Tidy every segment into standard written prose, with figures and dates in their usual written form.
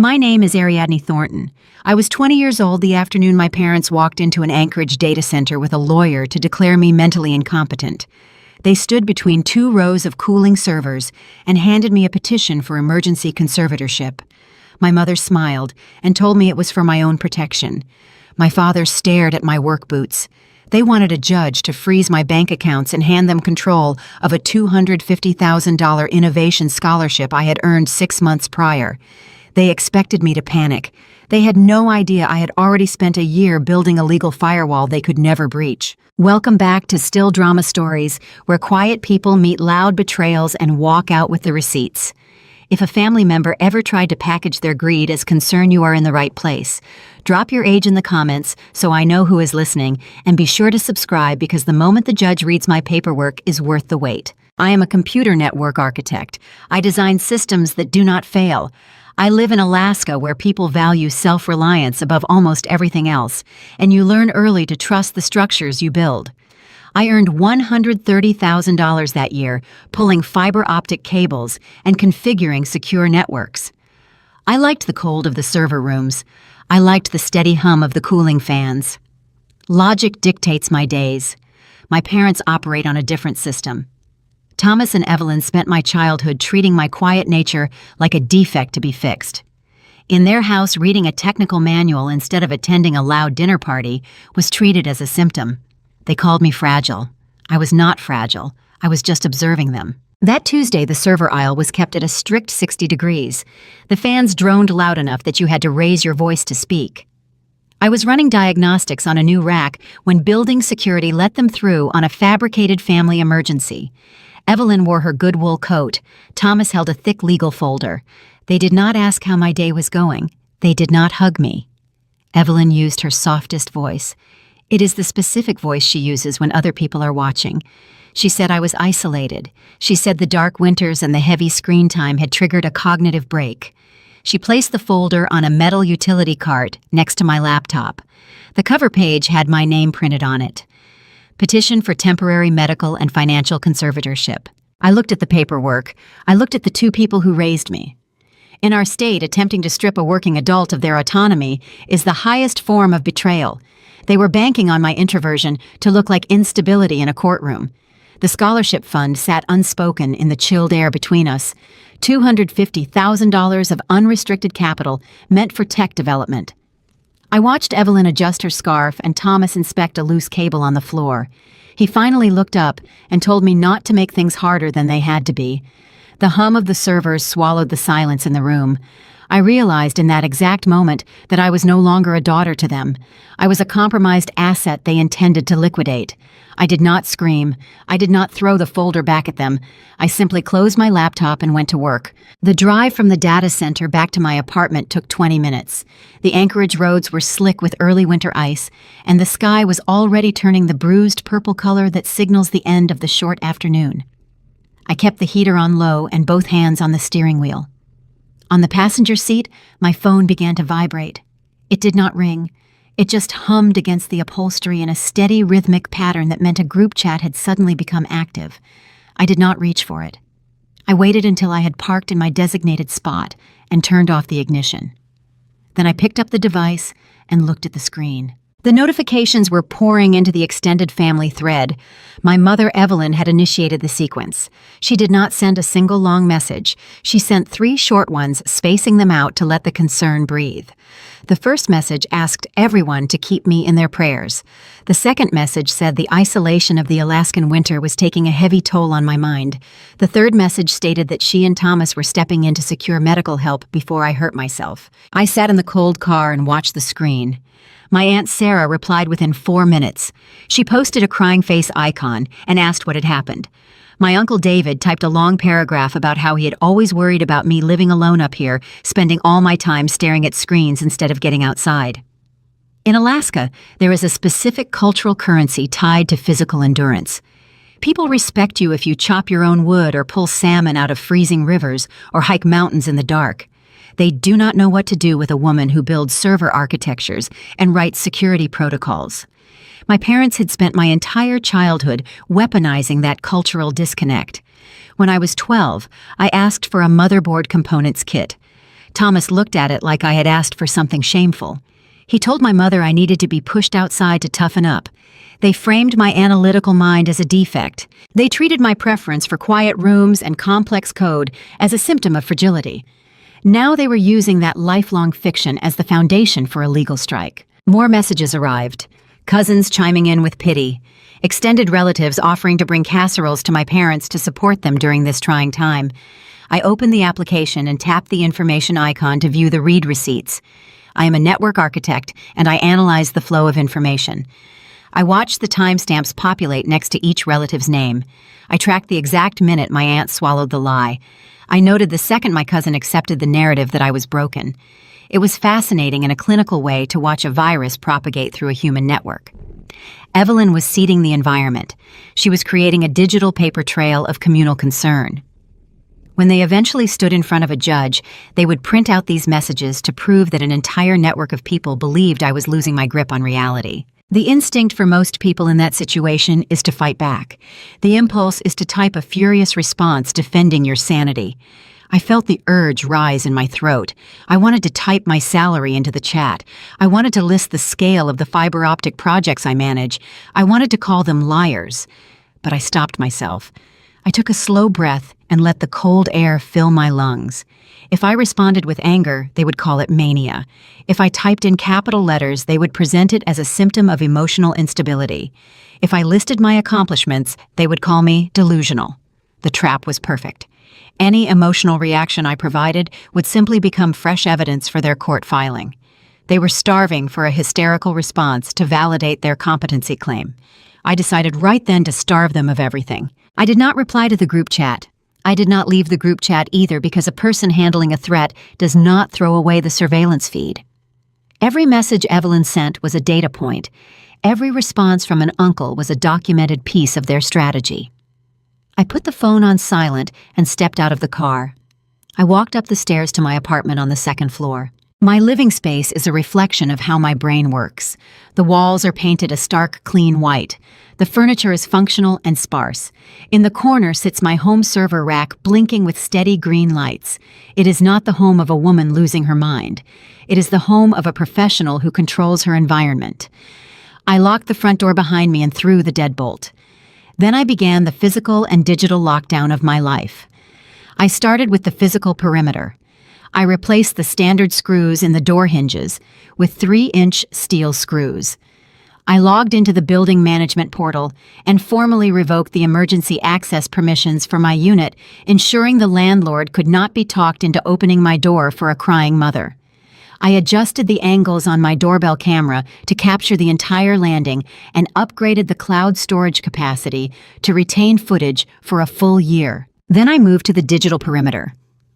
My name is Ariadne Thornton. I was 20 years old the afternoon my parents walked into an Anchorage data center with a lawyer to declare me mentally incompetent. They stood between two rows of cooling servers and handed me a petition for emergency conservatorship. My mother smiled and told me it was for my own protection. My father stared at my work boots. They wanted a judge to freeze my bank accounts and hand them control of a $250,000 innovation scholarship I had earned 6 months prior. They expected me to panic. They had no idea I had already spent a year building a legal firewall they could never breach. Welcome back to Still Drama Stories, where quiet people meet loud betrayals and walk out with the receipts. If a family member ever tried to package their greed as concern, you are in the right place. Drop your age in the comments so I know who is listening, and be sure to subscribe because the moment the judge reads my paperwork is worth the wait. I am a computer network architect. I design systems that do not fail. I live in Alaska where people value self-reliance above almost everything else, and you learn early to trust the structures you build. I earned $130,000 that year, pulling fiber optic cables and configuring secure networks. I liked the cold of the server rooms. I liked the steady hum of the cooling fans. Logic dictates my days. My parents operate on a different system. Thomas and Evelyn spent my childhood treating my quiet nature like a defect to be fixed. In their house, reading a technical manual instead of attending a loud dinner party was treated as a symptom. They called me fragile. I was not fragile. I was just observing them. That Tuesday, the server aisle was kept at a strict 60 degrees. The fans droned loud enough that you had to raise your voice to speak. I was running diagnostics on a new rack when building security let them through on a fabricated family emergency. Evelyn wore her good wool coat. Thomas held a thick legal folder. They did not ask how my day was going. They did not hug me. Evelyn used her softest voice. It is the specific voice she uses when other people are watching. She said I was isolated. She said the dark winters and the heavy screen time had triggered a cognitive break. She placed the folder on a metal utility cart next to my laptop. The cover page had my name printed on it. Petition for temporary medical and financial conservatorship. I looked at the paperwork. I looked at the two people who raised me. In our state, attempting to strip a working adult of their autonomy is the highest form of betrayal. They were banking on my introversion to look like instability in a courtroom. The scholarship fund sat unspoken in the chilled air between us. $250,000 of unrestricted capital meant for tech development. I watched Evelyn adjust her scarf and Thomas inspect a loose cable on the floor. He finally looked up and told me not to make things harder than they had to be. The hum of the servers swallowed the silence in the room. I realized in that exact moment that I was no longer a daughter to them. I was a compromised asset they intended to liquidate. I did not scream. I did not throw the folder back at them. I simply closed my laptop and went to work. The drive from the data center back to my apartment took 20 minutes. The Anchorage roads were slick with early winter ice, and the sky was already turning the bruised purple color that signals the end of the short afternoon. I kept the heater on low and both hands on the steering wheel. On the passenger seat, my phone began to vibrate. It did not ring. It just hummed against the upholstery in a steady, rhythmic pattern that meant a group chat had suddenly become active. I did not reach for it. I waited until I had parked in my designated spot and turned off the ignition. Then I picked up the device and looked at the screen. The notifications were pouring into the extended family thread. My mother, Evelyn, had initiated the sequence. She did not send a single long message. She sent 3 short ones, spacing them out to let the concern breathe. The first message asked everyone to keep me in their prayers. The second message said the isolation of the Alaskan winter was taking a heavy toll on my mind. The third message stated that she and Thomas were stepping in to secure medical help before I hurt myself. I sat in the cold car and watched the screen. My Aunt Sarah replied within 4 minutes. She posted a crying face icon and asked what had happened. My Uncle David typed a long paragraph about how he had always worried about me living alone up here, spending all my time staring at screens instead of getting outside. In Alaska, there is a specific cultural currency tied to physical endurance. People respect you if you chop your own wood or pull salmon out of freezing rivers or hike mountains in the dark. They do not know what to do with a woman who builds server architectures and writes security protocols. My parents had spent my entire childhood weaponizing that cultural disconnect. When I was 12, I asked for a motherboard components kit. Thomas looked at it like I had asked for something shameful. He told my mother I needed to be pushed outside to toughen up. They framed my analytical mind as a defect. They treated my preference for quiet rooms and complex code as a symptom of fragility. Now they were using that lifelong fiction as the foundation for a legal strike. More messages arrived. Cousins chiming in with pity. Extended relatives offering to bring casseroles to my parents to support them during this trying time. I opened the application and tapped the information icon to view the read receipts. I am a network architect, and I analyze the flow of information. I watched the timestamps populate next to each relative's name. I tracked the exact minute my aunt swallowed the lie. I noted the second my cousin accepted the narrative that I was broken. It was fascinating in a clinical way to watch a virus propagate through a human network. Evelyn was seeding the environment. She was creating a digital paper trail of communal concern. When they eventually stood in front of a judge, they would print out these messages to prove that an entire network of people believed I was losing my grip on reality. The instinct for most people in that situation is to fight back. The impulse is to type a furious response defending your sanity. I felt the urge rise in my throat. I wanted to type my salary into the chat. I wanted to list the scale of the fiber optic projects I manage. I wanted to call them liars. But I stopped myself. I took a slow breath and let the cold air fill my lungs. If I responded with anger, they would call it mania. If I typed in capital letters, they would present it as a symptom of emotional instability. If I listed my accomplishments, they would call me delusional. The trap was perfect. Any emotional reaction I provided would simply become fresh evidence for their court filing. They were starving for a hysterical response to validate their competency claim. I decided right then to starve them of everything. I did not reply to the group chat. I did not leave the group chat either because a person handling a threat does not throw away the surveillance feed. Every message Evelyn sent was a data point. Every response from an uncle was a documented piece of their strategy. I put the phone on silent and stepped out of the car. I walked up the stairs to my apartment on the second floor. My living space is a reflection of how my brain works. The walls are painted a stark, clean white. The furniture is functional and sparse. In the corner sits my home server rack blinking with steady green lights. It is not the home of a woman losing her mind. It is the home of a professional who controls her environment. I locked the front door behind me and threw the deadbolt. Then I began the physical and digital lockdown of my life. I started with the physical perimeter. I replaced the standard screws in the door hinges with 3-inch steel screws. I logged into the building management portal and formally revoked the emergency access permissions for my unit, ensuring the landlord could not be talked into opening my door for a crying mother. I adjusted the angles on my doorbell camera to capture the entire landing and upgraded the cloud storage capacity to retain footage for a full year. Then I moved to the digital perimeter.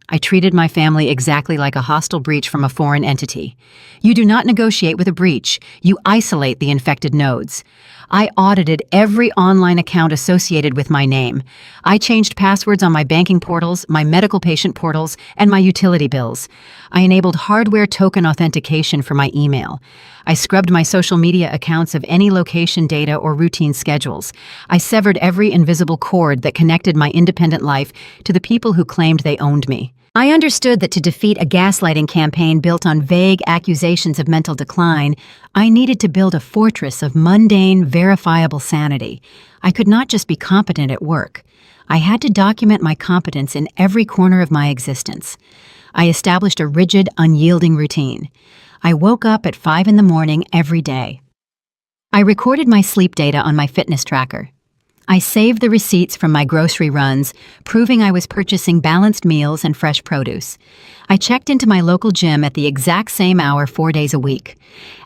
I treated my family exactly like a hostile breach from a foreign entity. You do not negotiate with a breach. You isolate the infected nodes. I audited every online account associated with my name. I changed passwords on my banking portals, my medical patient portals, and my utility bills. I enabled hardware token authentication for my email. I scrubbed my social media accounts of any location data or routine schedules. I severed every invisible cord that connected my independent life to the people who claimed they owned me. I understood that to defeat a gaslighting campaign built on vague accusations of mental decline, I needed to build a fortress of mundane, verifiable sanity. I could not just be competent at work. I had to document my competence in every corner of my existence. I established a rigid, unyielding routine. I woke up at 5 in the morning every day. I recorded my sleep data on my fitness tracker. I saved the receipts from my grocery runs, proving I was purchasing balanced meals and fresh produce. I checked into my local gym at the exact same hour 4 days a week.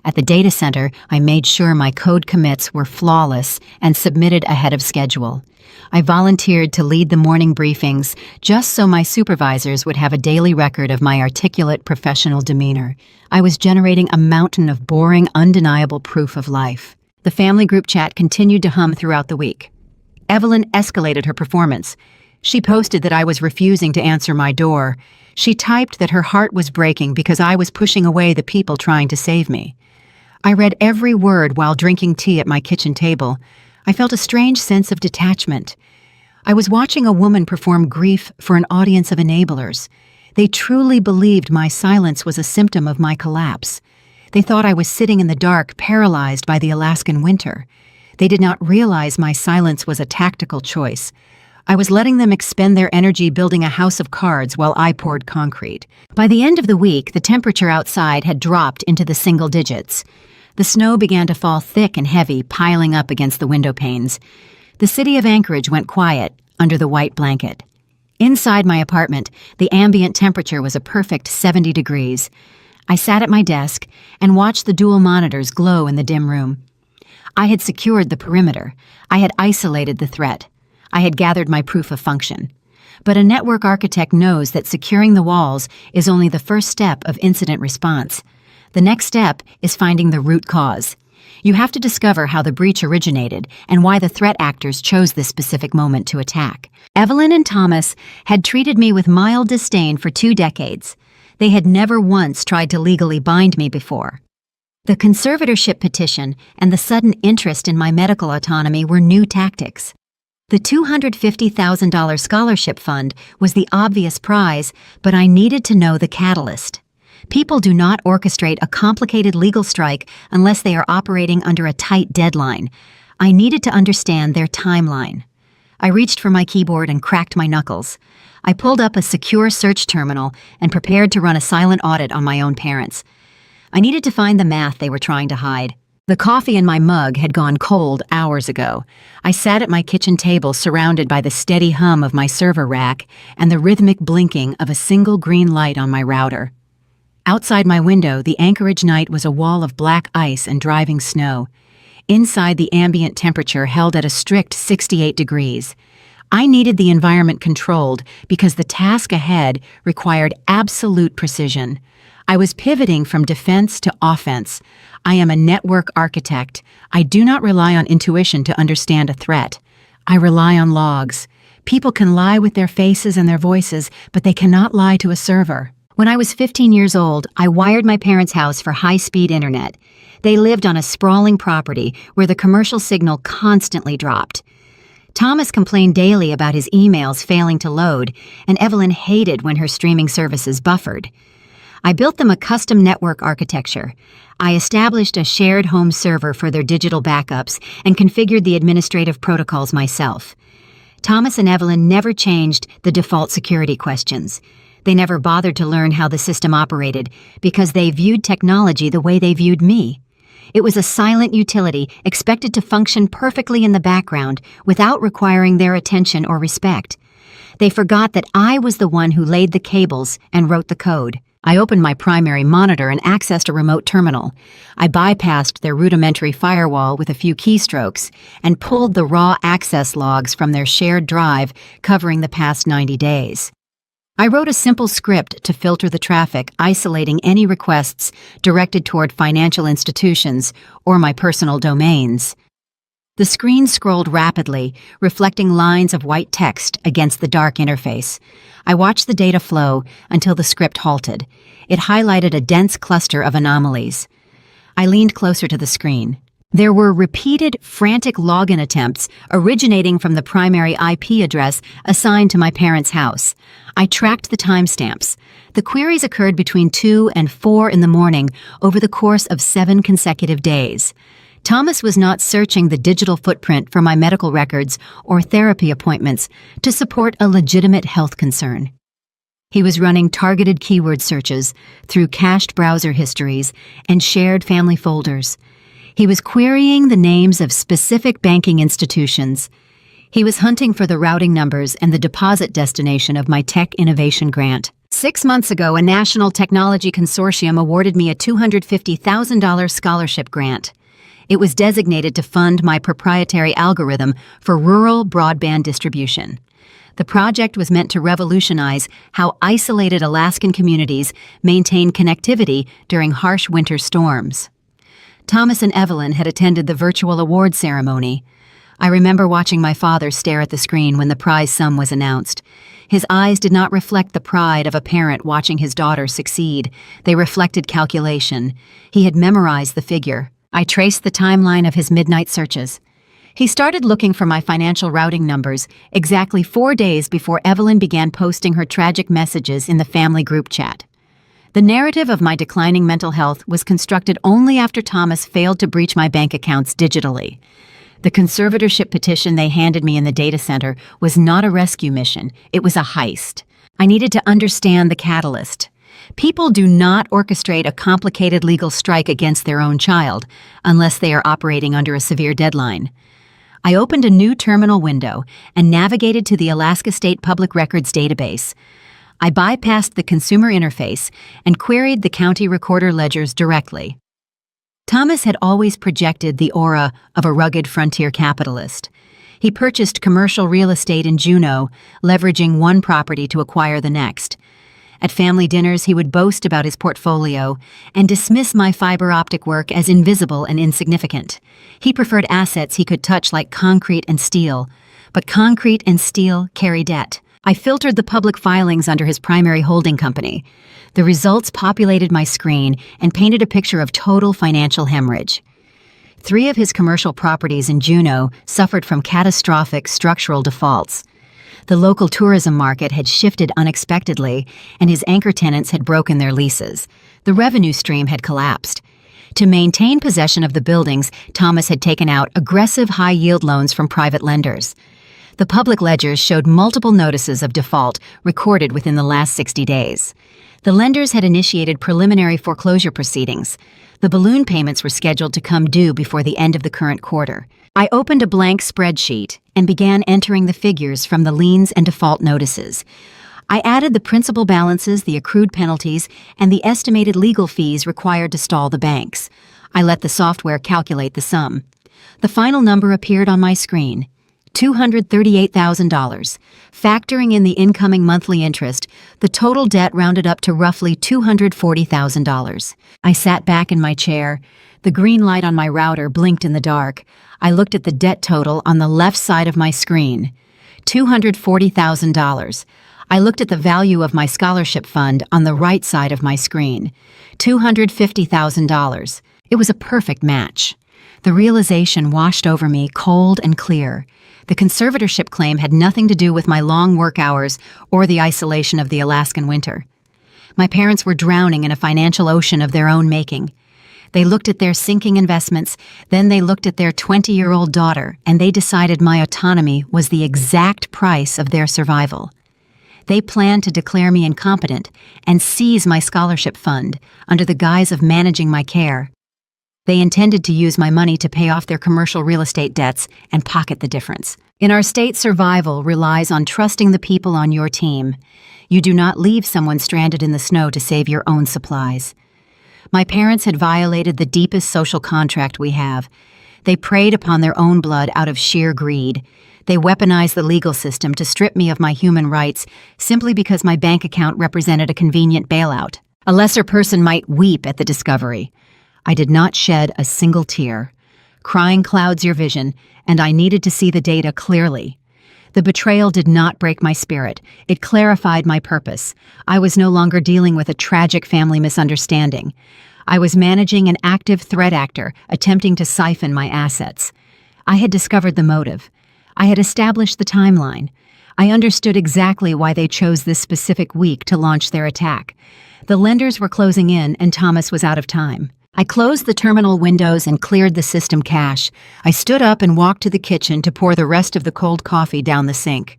At the data center, I made sure my code commits were flawless and submitted ahead of schedule. I volunteered to lead the morning briefings just so my supervisors would have a daily record of my articulate professional demeanor. I was generating a mountain of boring, undeniable proof of life. The family group chat continued to hum throughout the week. Evelyn escalated her performance. She posted that I was refusing to answer my door. She typed that her heart was breaking because I was pushing away the people trying to save me. I read every word while drinking tea at my kitchen table. I felt a strange sense of detachment. I was watching a woman perform grief for an audience of enablers. They truly believed my silence was a symptom of my collapse. They thought I was sitting in the dark, paralyzed by the Alaskan winter. They did not realize my silence was a tactical choice. I was letting them expend their energy building a house of cards while I poured concrete. By the end of the week, the temperature outside had dropped into the single digits. The snow began to fall thick and heavy, piling up against the window panes. The city of Anchorage went quiet under the white blanket. Inside my apartment, the ambient temperature was a perfect 70 degrees. I sat at my desk and watched the dual monitors glow in the dim room. I had secured the perimeter. I had isolated the threat. I had gathered my proof of function. But a network architect knows that securing the walls is only the first step of incident response. The next step is finding the root cause. You have to discover how the breach originated and why the threat actors chose this specific moment to attack. Evelyn and Thomas had treated me with mild disdain for 2 decades. They had never once tried to legally bind me before. The conservatorship petition and the sudden interest in my medical autonomy were new tactics. The $250,000 scholarship fund was the obvious prize, but I needed to know the catalyst. People do not orchestrate a complicated legal strike unless they are operating under a tight deadline. I needed to understand their timeline. I reached for my keyboard and cracked my knuckles. I pulled up a secure search terminal and prepared to run a silent audit on my own parents. I needed to find the math they were trying to hide. The coffee in my mug had gone cold hours ago. I sat at my kitchen table surrounded by the steady hum of my server rack and the rhythmic blinking of a single green light on my router. Outside my window, the Anchorage night was a wall of black ice and driving snow. Inside, the ambient temperature held at a strict 68 degrees. I needed the environment controlled because the task ahead required absolute precision. I was pivoting from defense to offense. I am a network architect. I do not rely on intuition to understand a threat. I rely on logs. People can lie with their faces and their voices, but they cannot lie to a server. When I was 15 years old, I wired my parents' house for high-speed internet. They lived on a sprawling property where the commercial signal constantly dropped. Thomas complained daily about his emails failing to load, and Evelyn hated when her streaming services buffered. I built them a custom network architecture. I established a shared home server for their digital backups and configured the administrative protocols myself. Thomas and Evelyn never changed the default security questions. They never bothered to learn how the system operated because they viewed technology the way they viewed me. It was a silent utility expected to function perfectly in the background without requiring their attention or respect. They forgot that I was the one who laid the cables and wrote the code. I opened my primary monitor and accessed a remote terminal. I bypassed their rudimentary firewall with a few keystrokes and pulled the raw access logs from their shared drive covering the past 90 days. I wrote a simple script to filter the traffic, isolating any requests directed toward financial institutions or my personal domains. The screen scrolled rapidly, reflecting lines of white text against the dark interface. I watched the data flow until the script halted. It highlighted a dense cluster of anomalies. I leaned closer to the screen. There were repeated, frantic login attempts originating from the primary IP address assigned to my parents' house. I tracked the timestamps. The queries occurred between 2 and 4 in the morning over the course of 7 consecutive days. Thomas was not searching the digital footprint for my medical records or therapy appointments to support a legitimate health concern. He was running targeted keyword searches through cached browser histories and shared family folders. He was querying the names of specific banking institutions. He was hunting for the routing numbers and the deposit destination of my tech innovation grant. 6 months ago, a national technology consortium awarded me a $250,000 scholarship grant. It was designated to fund my proprietary algorithm for rural broadband distribution. The project was meant to revolutionize how isolated Alaskan communities maintain connectivity during harsh winter storms. Thomas and Evelyn had attended the virtual award ceremony. I remember watching my father stare at the screen when the prize sum was announced. His eyes did not reflect the pride of a parent watching his daughter succeed. They reflected calculation. He had memorized the figure. I traced the timeline of his midnight searches. He started looking for my financial routing numbers exactly 4 days before Evelyn began posting her tragic messages in the family group chat. The narrative of my declining mental health was constructed only after Thomas failed to breach my bank accounts digitally. The conservatorship petition they handed me in the data center was not a rescue mission, it was a heist. I needed to understand the catalyst. People do not orchestrate a complicated legal strike against their own child unless they are operating under a severe deadline. I opened a new terminal window and navigated to the Alaska State Public Records database. I bypassed the consumer interface and queried the county recorder ledgers directly. Thomas had always projected the aura of a rugged frontier capitalist. He purchased commercial real estate in Juneau, leveraging one property to acquire the next. At family dinners, he would boast about his portfolio and dismiss my fiber optic work as invisible and insignificant. He preferred assets he could touch like concrete and steel, but concrete and steel carry debt. I filtered the public filings under his primary holding company. The results populated my screen and painted a picture of total financial hemorrhage. 3 of his commercial properties in Juneau suffered from catastrophic structural defaults. The local tourism market had shifted unexpectedly, and his anchor tenants had broken their leases. The revenue stream had collapsed. To maintain possession of the buildings, Thomas had taken out aggressive high-yield loans from private lenders. The public ledgers showed multiple notices of default recorded within the last 60 days. The lenders had initiated preliminary foreclosure proceedings. The balloon payments were scheduled to come due before the end of the current quarter. I opened a blank spreadsheet and began entering the figures from the liens and default notices. I added the principal balances, the accrued penalties, and the estimated legal fees required to stall the banks. I let the software calculate the sum. The final number appeared on my screen. $238,000. Factoring in the incoming monthly interest, the total debt rounded up to roughly $240,000. I sat back in my chair. The green light on my router blinked in the dark. I looked at the debt total on the left side of my screen. $240,000. I looked at the value of my scholarship fund on the right side of my screen. $250,000. It was a perfect match. The realization washed over me cold and clear. The conservatorship claim had nothing to do with my long work hours or the isolation of the Alaskan winter. My parents were drowning in a financial ocean of their own making. They looked at their sinking investments, then they looked at their 20-year-old daughter, and they decided my autonomy was the exact price of their survival. They planned to declare me incompetent and seize my scholarship fund under the guise of managing my care. They intended to use my money to pay off their commercial real estate debts and pocket the difference. In our state, survival relies on trusting the people on your team. You do not leave someone stranded in the snow to save your own supplies. My parents had violated the deepest social contract we have. They preyed upon their own blood out of sheer greed. They weaponized the legal system to strip me of my human rights simply because my bank account represented a convenient bailout. A lesser person might weep at the discovery. I did not shed a single tear. Crying clouds your vision, and I needed to see the data clearly. The betrayal did not break my spirit. It clarified my purpose. I was no longer dealing with a tragic family misunderstanding. I was managing an active threat actor attempting to siphon my assets. I had discovered the motive. I had established the timeline. I understood exactly why they chose this specific week to launch their attack. The lenders were closing in, and Thomas was out of time. I closed the terminal windows and cleared the system cache. I stood up and walked to the kitchen to pour the rest of the cold coffee down the sink.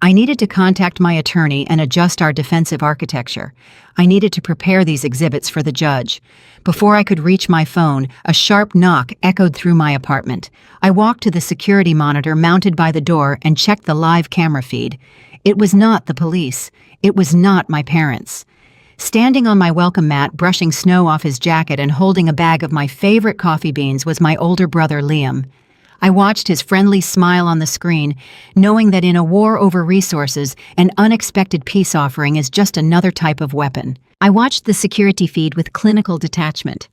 I needed to contact my attorney and adjust our defensive architecture. I needed to prepare these exhibits for the judge. Before I could reach my phone, a sharp knock echoed through my apartment. I walked to the security monitor mounted by the door and checked the live camera feed. It was not the police. It was not my parents. Standing on my welcome mat, brushing snow off his jacket and holding a bag of my favorite coffee beans was my older brother, Liam. I watched his friendly smile on the screen, knowing that in a war over resources, an unexpected peace offering is just another type of weapon. I watched the security feed with clinical detachment.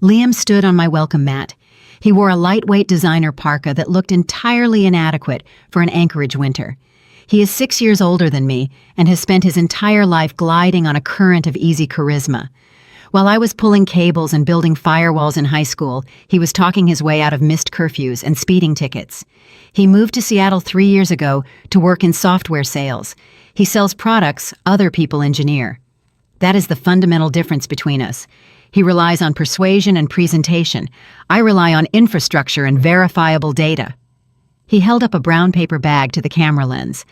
Liam stood on my welcome mat. He wore a lightweight designer parka that looked entirely inadequate for an Anchorage winter. He is 6 years older than me and has spent his entire life gliding on a current of easy charisma. While I was pulling cables and building firewalls in high school, he was talking his way out of missed curfews and speeding tickets. He moved to Seattle 3 years ago to work in software sales. He sells products other people engineer. That is the fundamental difference between us. He relies on persuasion and presentation. I rely on infrastructure and verifiable data. He held up a brown paper bag to the camera lens.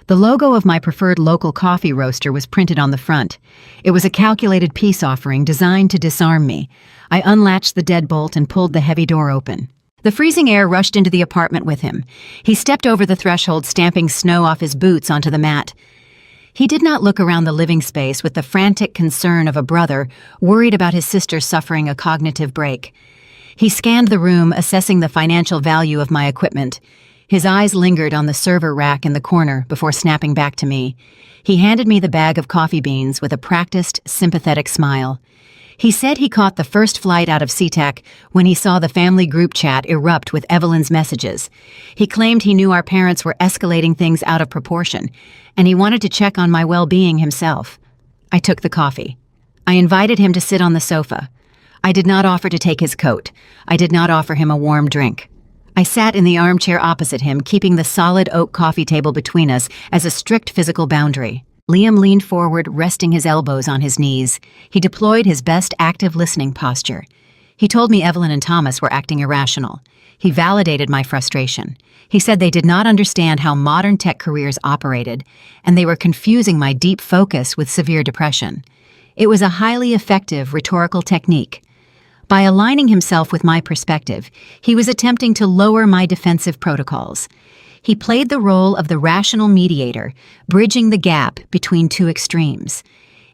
The logo of my preferred local coffee roaster was printed on the front. It was a calculated peace offering designed to disarm me. I unlatched the deadbolt and pulled the heavy door open. The freezing air rushed into the apartment with him. He stepped over the threshold, stamping snow off his boots onto the mat. He did not look around the living space with the frantic concern of a brother worried about his sister suffering a cognitive break. He scanned the room, assessing the financial value of my equipment. His eyes lingered on the server rack in the corner before snapping back to me. He handed me the bag of coffee beans with a practiced, sympathetic smile. He said he caught the first flight out of SeaTac when he saw the family group chat erupt with Evelyn's messages. He claimed he knew our parents were escalating things out of proportion, and he wanted to check on my well-being himself. I took the coffee. I invited him to sit on the sofa. I did not offer to take his coat. I did not offer him a warm drink. I sat in the armchair opposite him, keeping the solid oak coffee table between us as a strict physical boundary. Liam leaned forward, resting his elbows on his knees. He deployed his best active listening posture. He told me Evelyn and Thomas were acting irrational. He validated my frustration. He said they did not understand how modern tech careers operated, and they were confusing my deep focus with severe depression. It was a highly effective rhetorical technique. By aligning himself with my perspective, he was attempting to lower my defensive protocols. He played the role of the rational mediator, bridging the gap between two extremes.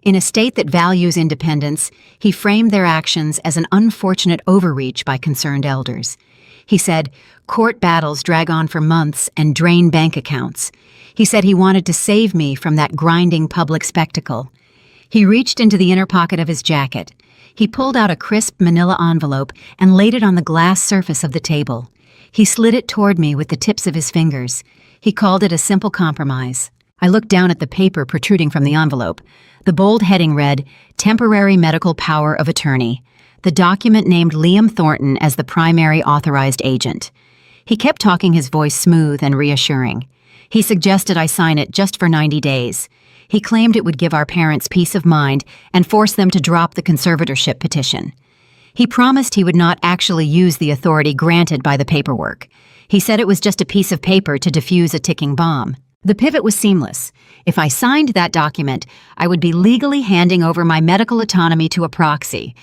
In a state that values independence, he framed their actions as an unfortunate overreach by concerned elders. He said, court battles drag on for months and drain bank accounts. He said he wanted to save me from that grinding public spectacle. He reached into the inner pocket of his jacket. He pulled out a crisp manila envelope and laid it on the glass surface of the table. He slid it toward me with the tips of his fingers. He called it a simple compromise. I looked down at the paper protruding from the envelope. The bold heading read, Temporary Medical Power of Attorney. The document named Liam Thornton as the primary authorized agent. He kept talking, his voice smooth and reassuring. He suggested I sign it just for 90 days. He claimed it would give our parents peace of mind and force them to drop the conservatorship petition. He promised he would not actually use the authority granted by the paperwork. He said it was just a piece of paper to defuse a ticking bomb. The pivot was seamless. If I signed that document, I would be legally handing over my medical autonomy to a proxy.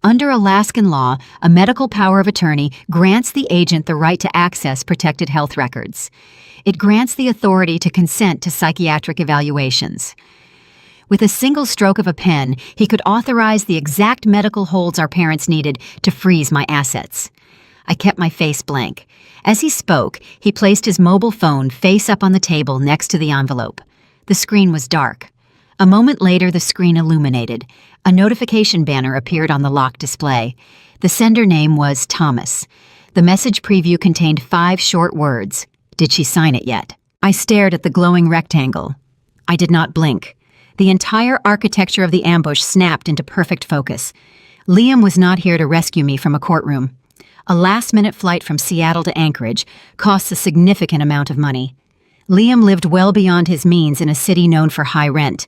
Under Alaskan law, a medical power of attorney grants the agent the right to access protected health records. It grants the authority to consent to psychiatric evaluations. With a single stroke of a pen, he could authorize the exact medical holds our parents needed to freeze my assets. I kept my face blank. As he spoke, he placed his mobile phone face up on the table next to the envelope. The screen was dark. A moment later, the screen illuminated. A notification banner appeared on the locked display. The sender name was Thomas. The message preview contained 5 short words. Did she sign it yet? I stared at the glowing rectangle. I did not blink. The entire architecture of the ambush snapped into perfect focus. Liam was not here to rescue me from a courtroom. A last-minute flight from Seattle to Anchorage costs a significant amount of money. Liam lived well beyond his means in a city known for high rent.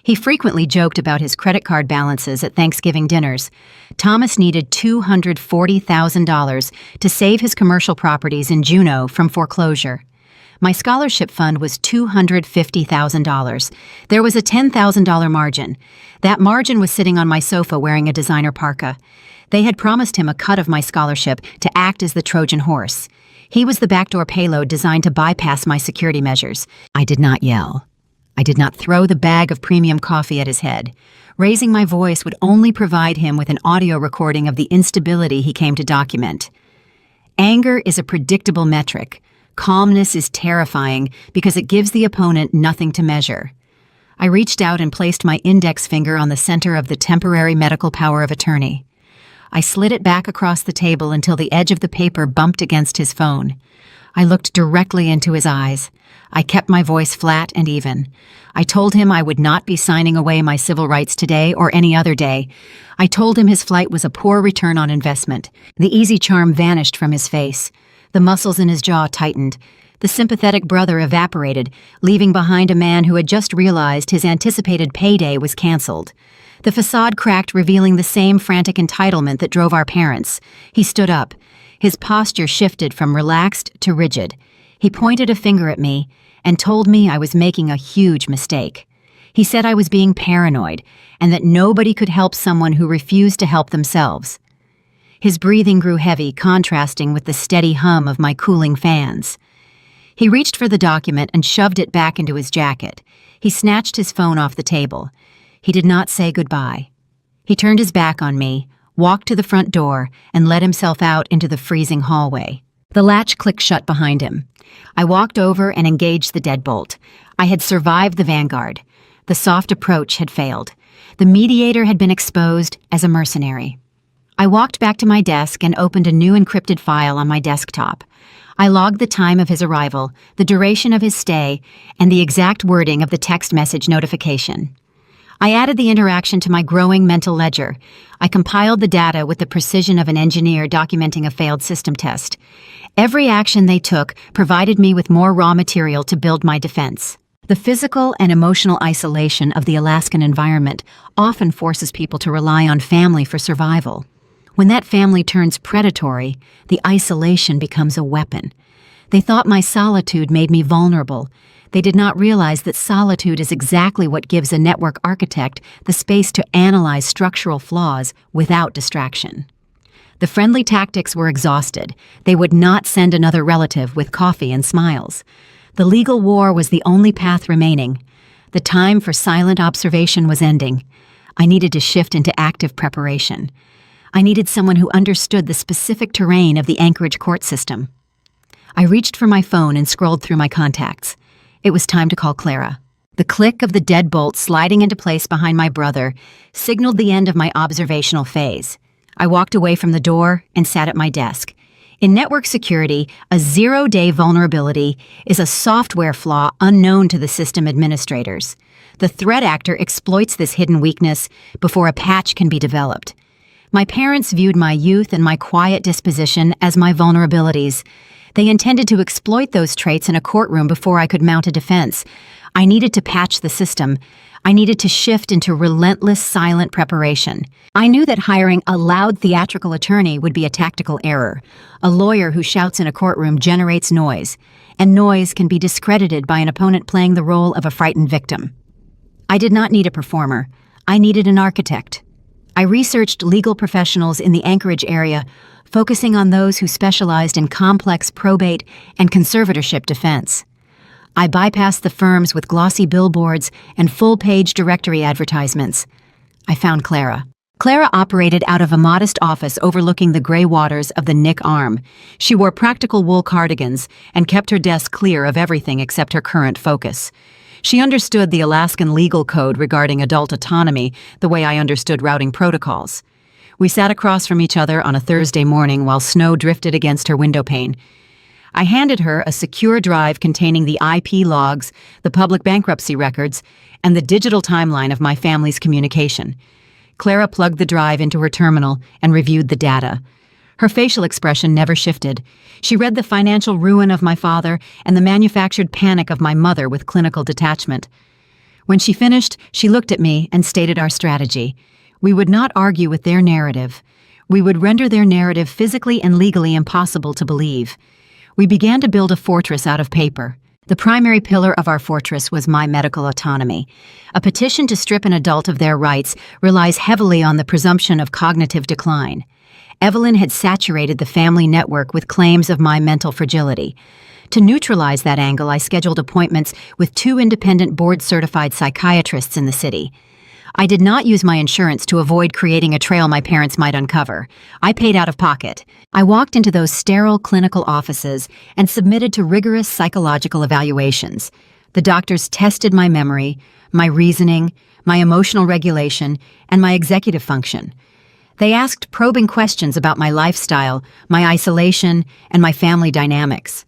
He frequently joked about his credit card balances at Thanksgiving dinners. Thomas needed $240,000 to save his commercial properties in Juneau from foreclosure. My scholarship fund was $250,000. There was a $10,000 margin. That margin was sitting on my sofa wearing a designer parka. They had promised him a cut of my scholarship to act as the Trojan horse. He was the backdoor payload designed to bypass my security measures. I did not yell. I did not throw the bag of premium coffee at his head. Raising my voice would only provide him with an audio recording of the instability he came to document. Anger is a predictable metric. Calmness is terrifying because it gives the opponent nothing to measure. I reached out and placed my index finger on the center of the temporary medical power of attorney. I slid it back across the table until the edge of the paper bumped against his phone. I looked directly into his eyes. I kept my voice flat and even. I told him I would not be signing away my civil rights today or any other day. I told him his flight was a poor return on investment. The easy charm vanished from his face. The muscles in his jaw tightened. The sympathetic brother evaporated, leaving behind a man who had just realized his anticipated payday was canceled. The facade cracked, revealing the same frantic entitlement that drove our parents. He stood up. His posture shifted from relaxed to rigid. He pointed a finger at me and told me I was making a huge mistake. He said I was being paranoid and that nobody could help someone who refused to help themselves. His breathing grew heavy, contrasting with the steady hum of my cooling fans. He reached for the document and shoved it back into his jacket. He snatched his phone off the table. He did not say goodbye. He turned his back on me, walked to the front door, and let himself out into the freezing hallway. The latch clicked shut behind him. I walked over and engaged the deadbolt. I had survived the vanguard. The soft approach had failed. The mediator had been exposed as a mercenary. I walked back to my desk and opened a new encrypted file on my desktop. I logged the time of his arrival, the duration of his stay, and the exact wording of the text message notification. I added the interaction to my growing mental ledger. I compiled the data with the precision of an engineer documenting a failed system test. Every action they took provided me with more raw material to build my defense. The physical and emotional isolation of the Alaskan environment often forces people to rely on family for survival. When that family turns predatory, the isolation becomes a weapon. They thought my solitude made me vulnerable. They did not realize that solitude is exactly what gives a network architect the space to analyze structural flaws without distraction. The friendly tactics were exhausted. They would not send another relative with coffee and smiles. The legal war was the only path remaining. The time for silent observation was ending. I needed to shift into active preparation. I needed someone who understood the specific terrain of the Anchorage court system. I reached for my phone and scrolled through my contacts. It was time to call Clara. The click of the deadbolt sliding into place behind my brother signaled the end of my observational phase. I walked away from the door and sat at my desk. In network security, a zero-day vulnerability is a software flaw unknown to the system administrators. The threat actor exploits this hidden weakness before a patch can be developed. My parents viewed my youth and my quiet disposition as my vulnerabilities. They intended to exploit those traits in a courtroom before I could mount a defense. I needed to patch the system. I needed to shift into relentless, silent preparation. I knew that hiring a loud theatrical attorney would be a tactical error. A lawyer who shouts in a courtroom generates noise, and noise can be discredited by an opponent playing the role of a frightened victim. I did not need a performer. I needed an architect. I researched legal professionals in the Anchorage area, focusing on those who specialized in complex probate and conservatorship defense. I bypassed the firms with glossy billboards and full-page directory advertisements. I found Clara. Clara operated out of a modest office overlooking the gray waters of the Nick Arm. She wore practical wool cardigans and kept her desk clear of everything except her current focus. She understood the Alaskan legal code regarding adult autonomy the way I understood routing protocols. We sat across from each other on a Thursday morning while snow drifted against her windowpane. I handed her a secure drive containing the IP logs, the public bankruptcy records, and the digital timeline of my family's communication. Clara plugged the drive into her terminal and reviewed the data. Her facial expression never shifted. She read the financial ruin of my father and the manufactured panic of my mother with clinical detachment. When she finished, she looked at me and stated our strategy. We would not argue with their narrative. We would render their narrative physically and legally impossible to believe. We began to build a fortress out of paper. The primary pillar of our fortress was my medical autonomy. A petition to strip an adult of their rights relies heavily on the presumption of cognitive decline. Evelyn had saturated the family network with claims of my mental fragility. To neutralize that angle, I scheduled appointments with 2 independent board-certified psychiatrists in the city. I did not use my insurance to avoid creating a trail my parents might uncover. I paid out of pocket. I walked into those sterile clinical offices and submitted to rigorous psychological evaluations. The doctors tested my memory, my reasoning, my emotional regulation, and my executive function. They asked probing questions about my lifestyle, my isolation, and my family dynamics.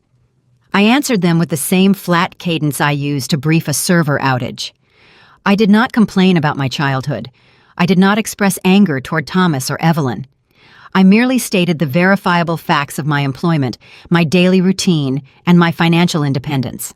I answered them with the same flat cadence I used to brief a server outage. I did not complain about my childhood. I did not express anger toward Thomas or Evelyn. I merely stated the verifiable facts of my employment, my daily routine, and my financial independence.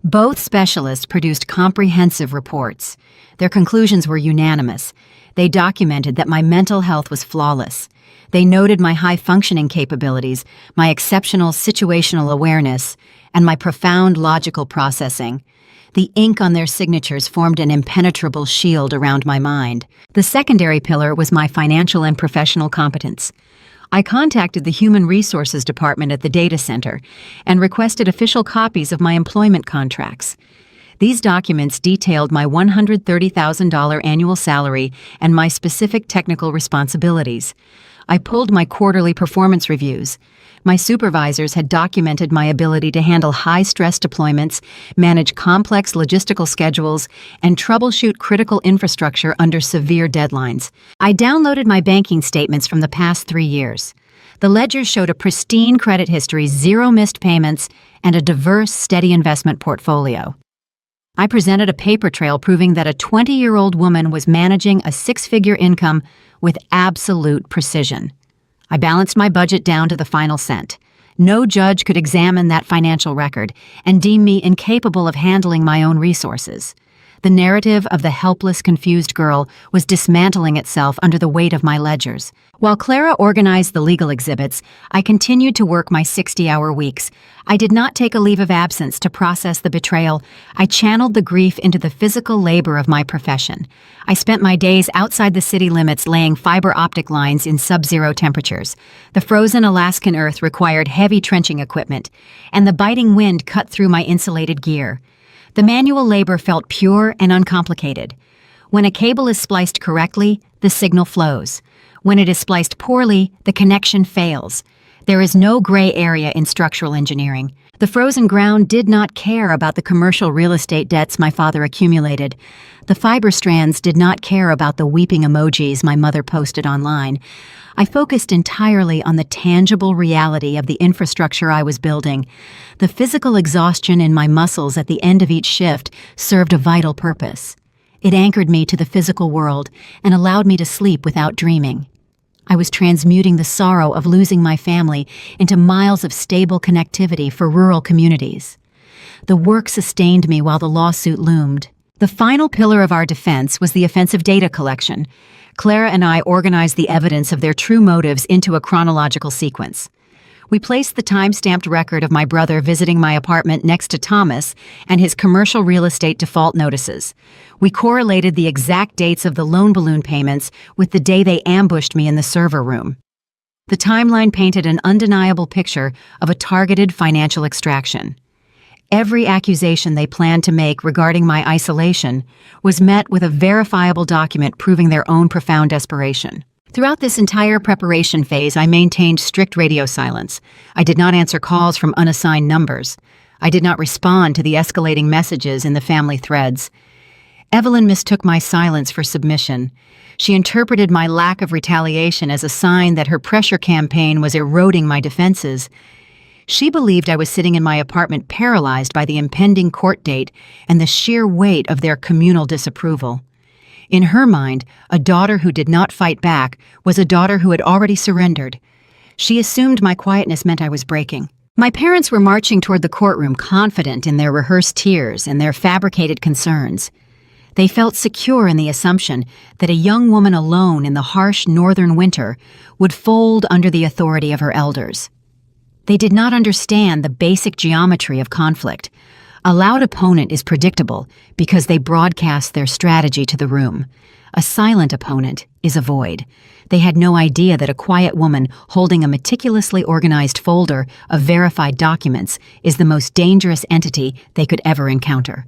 Both specialists produced comprehensive reports. Their conclusions were unanimous. They documented that my mental health was flawless. They noted my high-functioning capabilities, my exceptional situational awareness, and my profound logical processing. The ink on their signatures formed an impenetrable shield around my mind. The secondary pillar was my financial and professional competence. I contacted the Human Resources Department at the data center and requested official copies of my employment contracts. These documents detailed my $130,000 annual salary and my specific technical responsibilities. I pulled my quarterly performance reviews. My supervisors had documented my ability to handle high-stress deployments, manage complex logistical schedules, and troubleshoot critical infrastructure under severe deadlines. I downloaded my banking statements from the past 3 years. The ledgers showed a pristine credit history, 0 missed payments, and a diverse, steady investment portfolio. I presented a paper trail proving that a 20-year-old woman was managing a 6-figure income with absolute precision. I balanced my budget down to the final cent. No judge could examine that financial record and deem me incapable of handling my own resources. The narrative of the helpless, confused girl was dismantling itself under the weight of my ledgers. While Clara organized the legal exhibits, I continued to work my 60-hour weeks. I did not take a leave of absence to process the betrayal. I channeled the grief into the physical labor of my profession. I spent my days outside the city limits laying fiber optic lines in sub-zero temperatures. The frozen Alaskan earth required heavy trenching equipment, and the biting wind cut through my insulated gear. The manual labor felt pure and uncomplicated. When a cable is spliced correctly, the signal flows. When it is spliced poorly, the connection fails. There is no gray area in structural engineering. The frozen ground did not care about the commercial real estate debts my father accumulated. The fiber strands did not care about the weeping emojis my mother posted online. I focused entirely on the tangible reality of the infrastructure I was building. The physical exhaustion in my muscles at the end of each shift served a vital purpose. It anchored me to the physical world and allowed me to sleep without dreaming. I was transmuting the sorrow of losing my family into miles of stable connectivity for rural communities. The work sustained me while the lawsuit loomed. The final pillar of our defense was the offensive data collection. Clara and I organized the evidence of their true motives into a chronological sequence. We placed the time-stamped record of my brother visiting my apartment next to Thomas and his commercial real estate default notices. We correlated the exact dates of the loan balloon payments with the day they ambushed me in the server room. The timeline painted an undeniable picture of a targeted financial extraction. Every accusation they planned to make regarding my isolation was met with a verifiable document proving their own profound desperation. Throughout this entire preparation phase, I maintained strict radio silence. I did not answer calls from unassigned numbers. I did not respond to the escalating messages in the family threads. Evelyn mistook my silence for submission. She interpreted my lack of retaliation as a sign that her pressure campaign was eroding my defenses. She believed I was sitting in my apartment paralyzed by the impending court date and the sheer weight of their communal disapproval. In her mind, a daughter who did not fight back was a daughter who had already surrendered. She assumed my quietness meant I was breaking. My parents were marching toward the courtroom, confident in their rehearsed tears and their fabricated concerns. They felt secure in the assumption that a young woman alone in the harsh northern winter would fold under the authority of her elders. They did not understand the basic geometry of conflict. A loud opponent is predictable because they broadcast their strategy to the room. A silent opponent is a void. They had no idea that a quiet woman holding a meticulously organized folder of verified documents is the most dangerous entity they could ever encounter.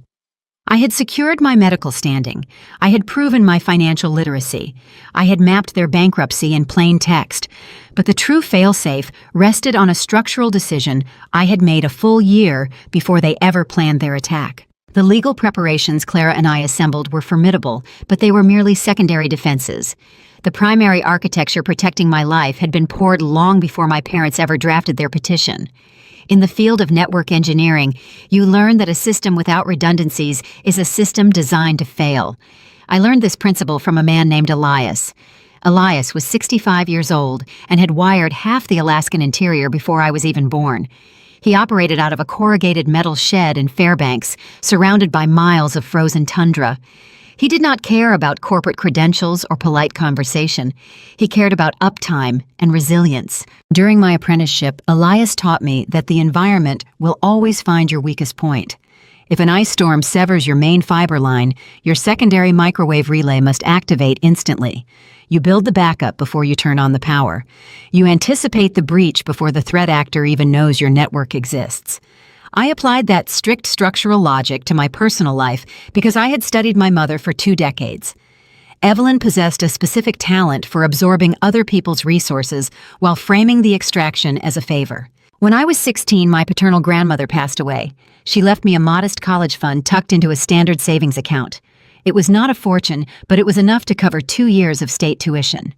I had secured my medical standing. I had proven my financial literacy. I had mapped their bankruptcy in plain text. But the true failsafe rested on a structural decision I had made a full year before they ever planned their attack. The legal preparations Clara and I assembled were formidable, but they were merely secondary defenses. The primary architecture protecting my life had been poured long before my parents ever drafted their petition. In the field of network engineering, you learn that a system without redundancies is a system designed to fail. I learned this principle from a man named Elias. Elias was 65 years old and had wired half the Alaskan interior before I was even born. He operated out of a corrugated metal shed in Fairbanks, surrounded by miles of frozen tundra. He did not care about corporate credentials or polite conversation. He cared about uptime and resilience. During my apprenticeship, Elias taught me that the environment will always find your weakest point. If an ice storm severs your main fiber line, your secondary microwave relay must activate instantly. You build the backup before you turn on the power. You anticipate the breach before the threat actor even knows your network exists. I applied that strict structural logic to my personal life because I had studied my mother for 2 decades. Evelyn possessed a specific talent for absorbing other people's resources while framing the extraction as a favor. When I was 16, my paternal grandmother passed away. She left me a modest college fund tucked into a standard savings account. It was not a fortune, but it was enough to cover 2 years of state tuition.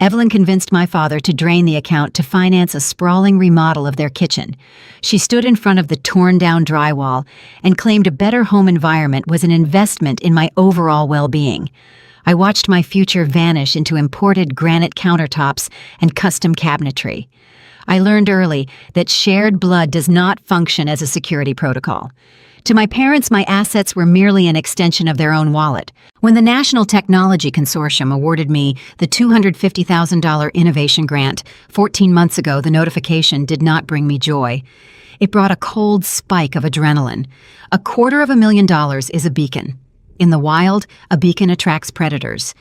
Evelyn convinced my father to drain the account to finance a sprawling remodel of their kitchen. She stood in front of the torn-down drywall and claimed a better home environment was an investment in my overall well-being. I watched my future vanish into imported granite countertops and custom cabinetry. I learned early that shared blood does not function as a security protocol. To my parents, my assets were merely an extension of their own wallet. When the National Technology Consortium awarded me the $250,000 innovation grant 14 months ago, the notification did not bring me joy. It brought a cold spike of adrenaline. $250,000 is a beacon. In the wild, a beacon attracts predators.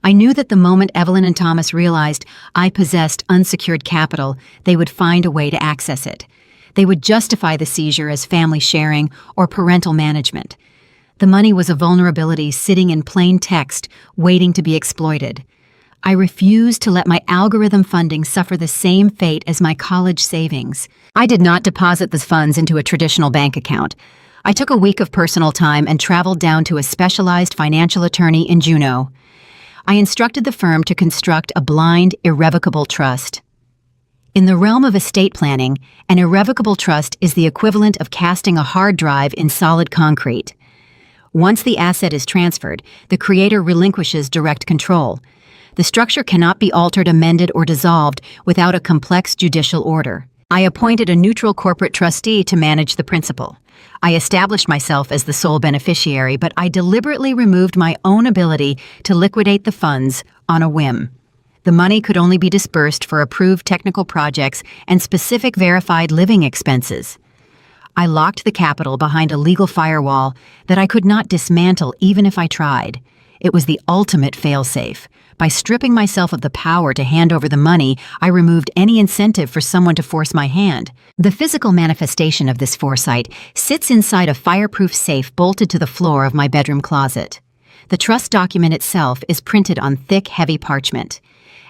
I knew that the moment Evelyn and Thomas realized I possessed unsecured capital, they would find a way to access it. They would justify the seizure as family sharing or parental management. The money was a vulnerability sitting in plain text, waiting to be exploited. I refused to let my algorithm funding suffer the same fate as my college savings. I did not deposit the funds into a traditional bank account. I took a week of personal time and traveled down to a specialized financial attorney in Juneau. I instructed the firm to construct a blind, irrevocable trust. In the realm of estate planning, an irrevocable trust is the equivalent of casting a hard drive in solid concrete. Once the asset is transferred, the creator relinquishes direct control. The structure cannot be altered, amended, or dissolved without a complex judicial order. I appointed a neutral corporate trustee to manage the principal. I established myself as the sole beneficiary, but I deliberately removed my own ability to liquidate the funds on a whim. The money could only be disbursed for approved technical projects and specific verified living expenses. I locked the capital behind a legal firewall that I could not dismantle even if I tried. It was the ultimate failsafe. By stripping myself of the power to hand over the money, I removed any incentive for someone to force my hand. The physical manifestation of this foresight sits inside a fireproof safe bolted to the floor of my bedroom closet. The trust document itself is printed on thick, heavy parchment.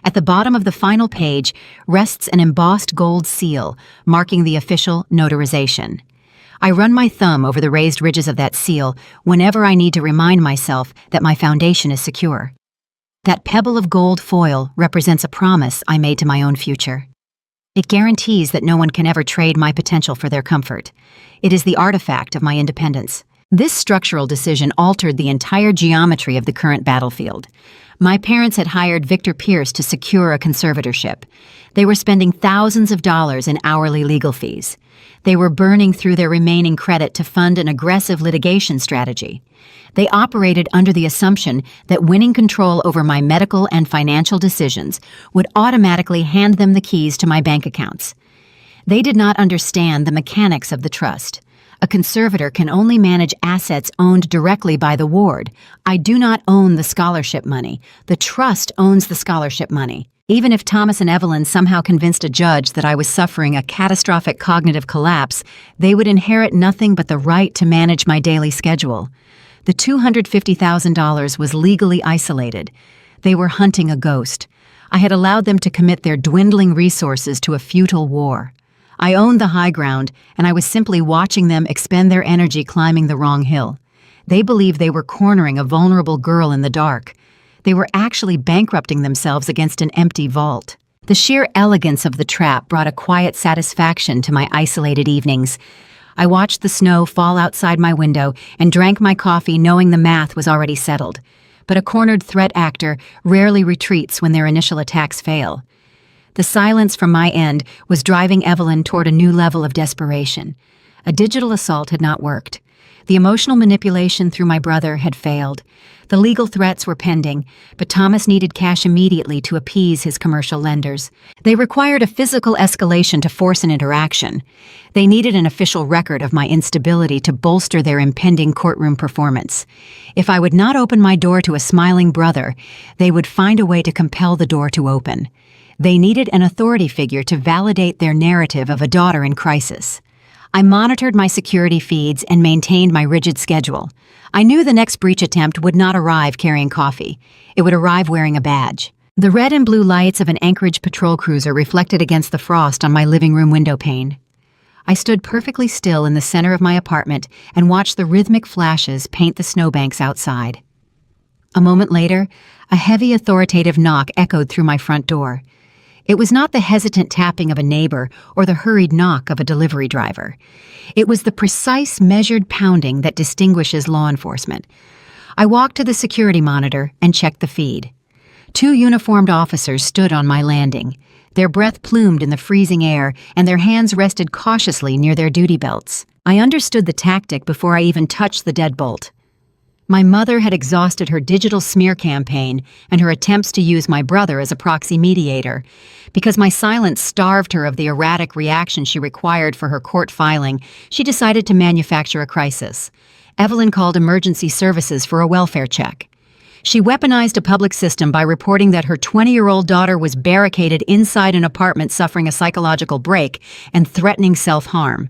At the bottom of the final page rests an embossed gold seal, marking the official notarization. I run my thumb over the raised ridges of that seal whenever I need to remind myself that my foundation is secure. That pebble of gold foil represents a promise I made to my own future. It guarantees that no one can ever trade my potential for their comfort. It is the artifact of my independence. This structural decision altered the entire geometry of the current battlefield. My parents had hired Victor Pierce to secure a conservatorship. They were spending thousands of dollars in hourly legal fees. They were burning through their remaining credit to fund an aggressive litigation strategy. They operated under the assumption that winning control over my medical and financial decisions would automatically hand them the keys to my bank accounts. They did not understand the mechanics of the trust. A conservator can only manage assets owned directly by the ward. I do not own the scholarship money. The trust owns the scholarship money. Even if Thomas and Evelyn somehow convinced a judge that I was suffering a catastrophic cognitive collapse, they would inherit nothing but the right to manage my daily schedule. The $250,000 was legally isolated. They were hunting a ghost. I had allowed them to commit their dwindling resources to a futile war. I owned the high ground, and I was simply watching them expend their energy climbing the wrong hill. They believed they were cornering a vulnerable girl in the dark. They were actually bankrupting themselves against an empty vault. The sheer elegance of the trap brought a quiet satisfaction to my isolated evenings. I watched the snow fall outside my window and drank my coffee knowing the math was already settled. But a cornered threat actor rarely retreats when their initial attacks fail. The silence from my end was driving Evelyn toward a new level of desperation. A digital assault had not worked. The emotional manipulation through my brother had failed. The legal threats were pending, but Thomas needed cash immediately to appease his commercial lenders. They required a physical escalation to force an interaction. They needed an official record of my instability to bolster their impending courtroom performance. If I would not open my door to a smiling brother, they would find a way to compel the door to open. They needed an authority figure to validate their narrative of a daughter in crisis. I monitored my security feeds and maintained my rigid schedule. I knew the next breach attempt would not arrive carrying coffee. It would arrive wearing a badge. The red and blue lights of an Anchorage patrol cruiser reflected against the frost on my living room window pane. I stood perfectly still in the center of my apartment and watched the rhythmic flashes paint the snowbanks outside. A moment later, a heavy authoritative knock echoed through my front door. It was not the hesitant tapping of a neighbor or the hurried knock of a delivery driver. It was the precise, measured pounding that distinguishes law enforcement. I walked to the security monitor and checked the feed. 2 uniformed officers stood on my landing, their breath plumed in the freezing air and their hands rested cautiously near their duty belts. I understood the tactic before I even touched the deadbolt. My mother had exhausted her digital smear campaign and her attempts to use my brother as a proxy mediator. Because my silence starved her of the erratic reaction she required for her court filing, she decided to manufacture a crisis. Evelyn called emergency services for a welfare check. She weaponized a public system by reporting that her 20-year-old daughter was barricaded inside an apartment suffering a psychological break and threatening self-harm.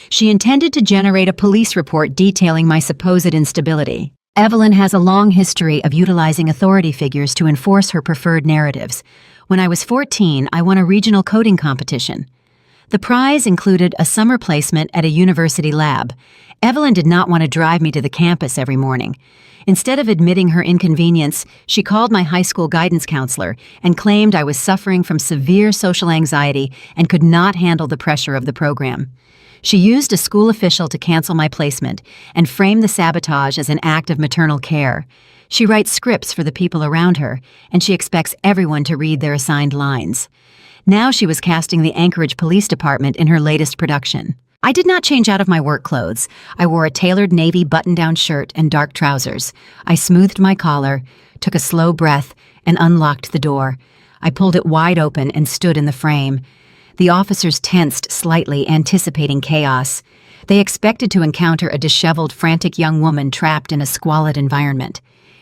She intended to generate a police report detailing my supposed instability. Evelyn has a long history of utilizing authority figures to enforce her preferred narratives. When I was 14, I won a regional coding competition. The prize included a summer placement at a university lab. Evelyn did not want to drive me to the campus every morning. Instead of admitting her inconvenience, she called my high school guidance counselor and claimed I was suffering from severe social anxiety and could not handle the pressure of the program. She used a school official to cancel my placement and framed the sabotage as an act of maternal care. She writes scripts for the people around her, and she expects everyone to read their assigned lines. Now she was casting the Anchorage Police Department in her latest production. I did not change out of my work clothes. I wore a tailored navy button-down shirt and dark trousers. I smoothed my collar, took a slow breath, and unlocked the door. I pulled it wide open and stood in the frame. The officers tensed slightly, anticipating chaos. They expected to encounter a disheveled, frantic young woman trapped in a squalid environment.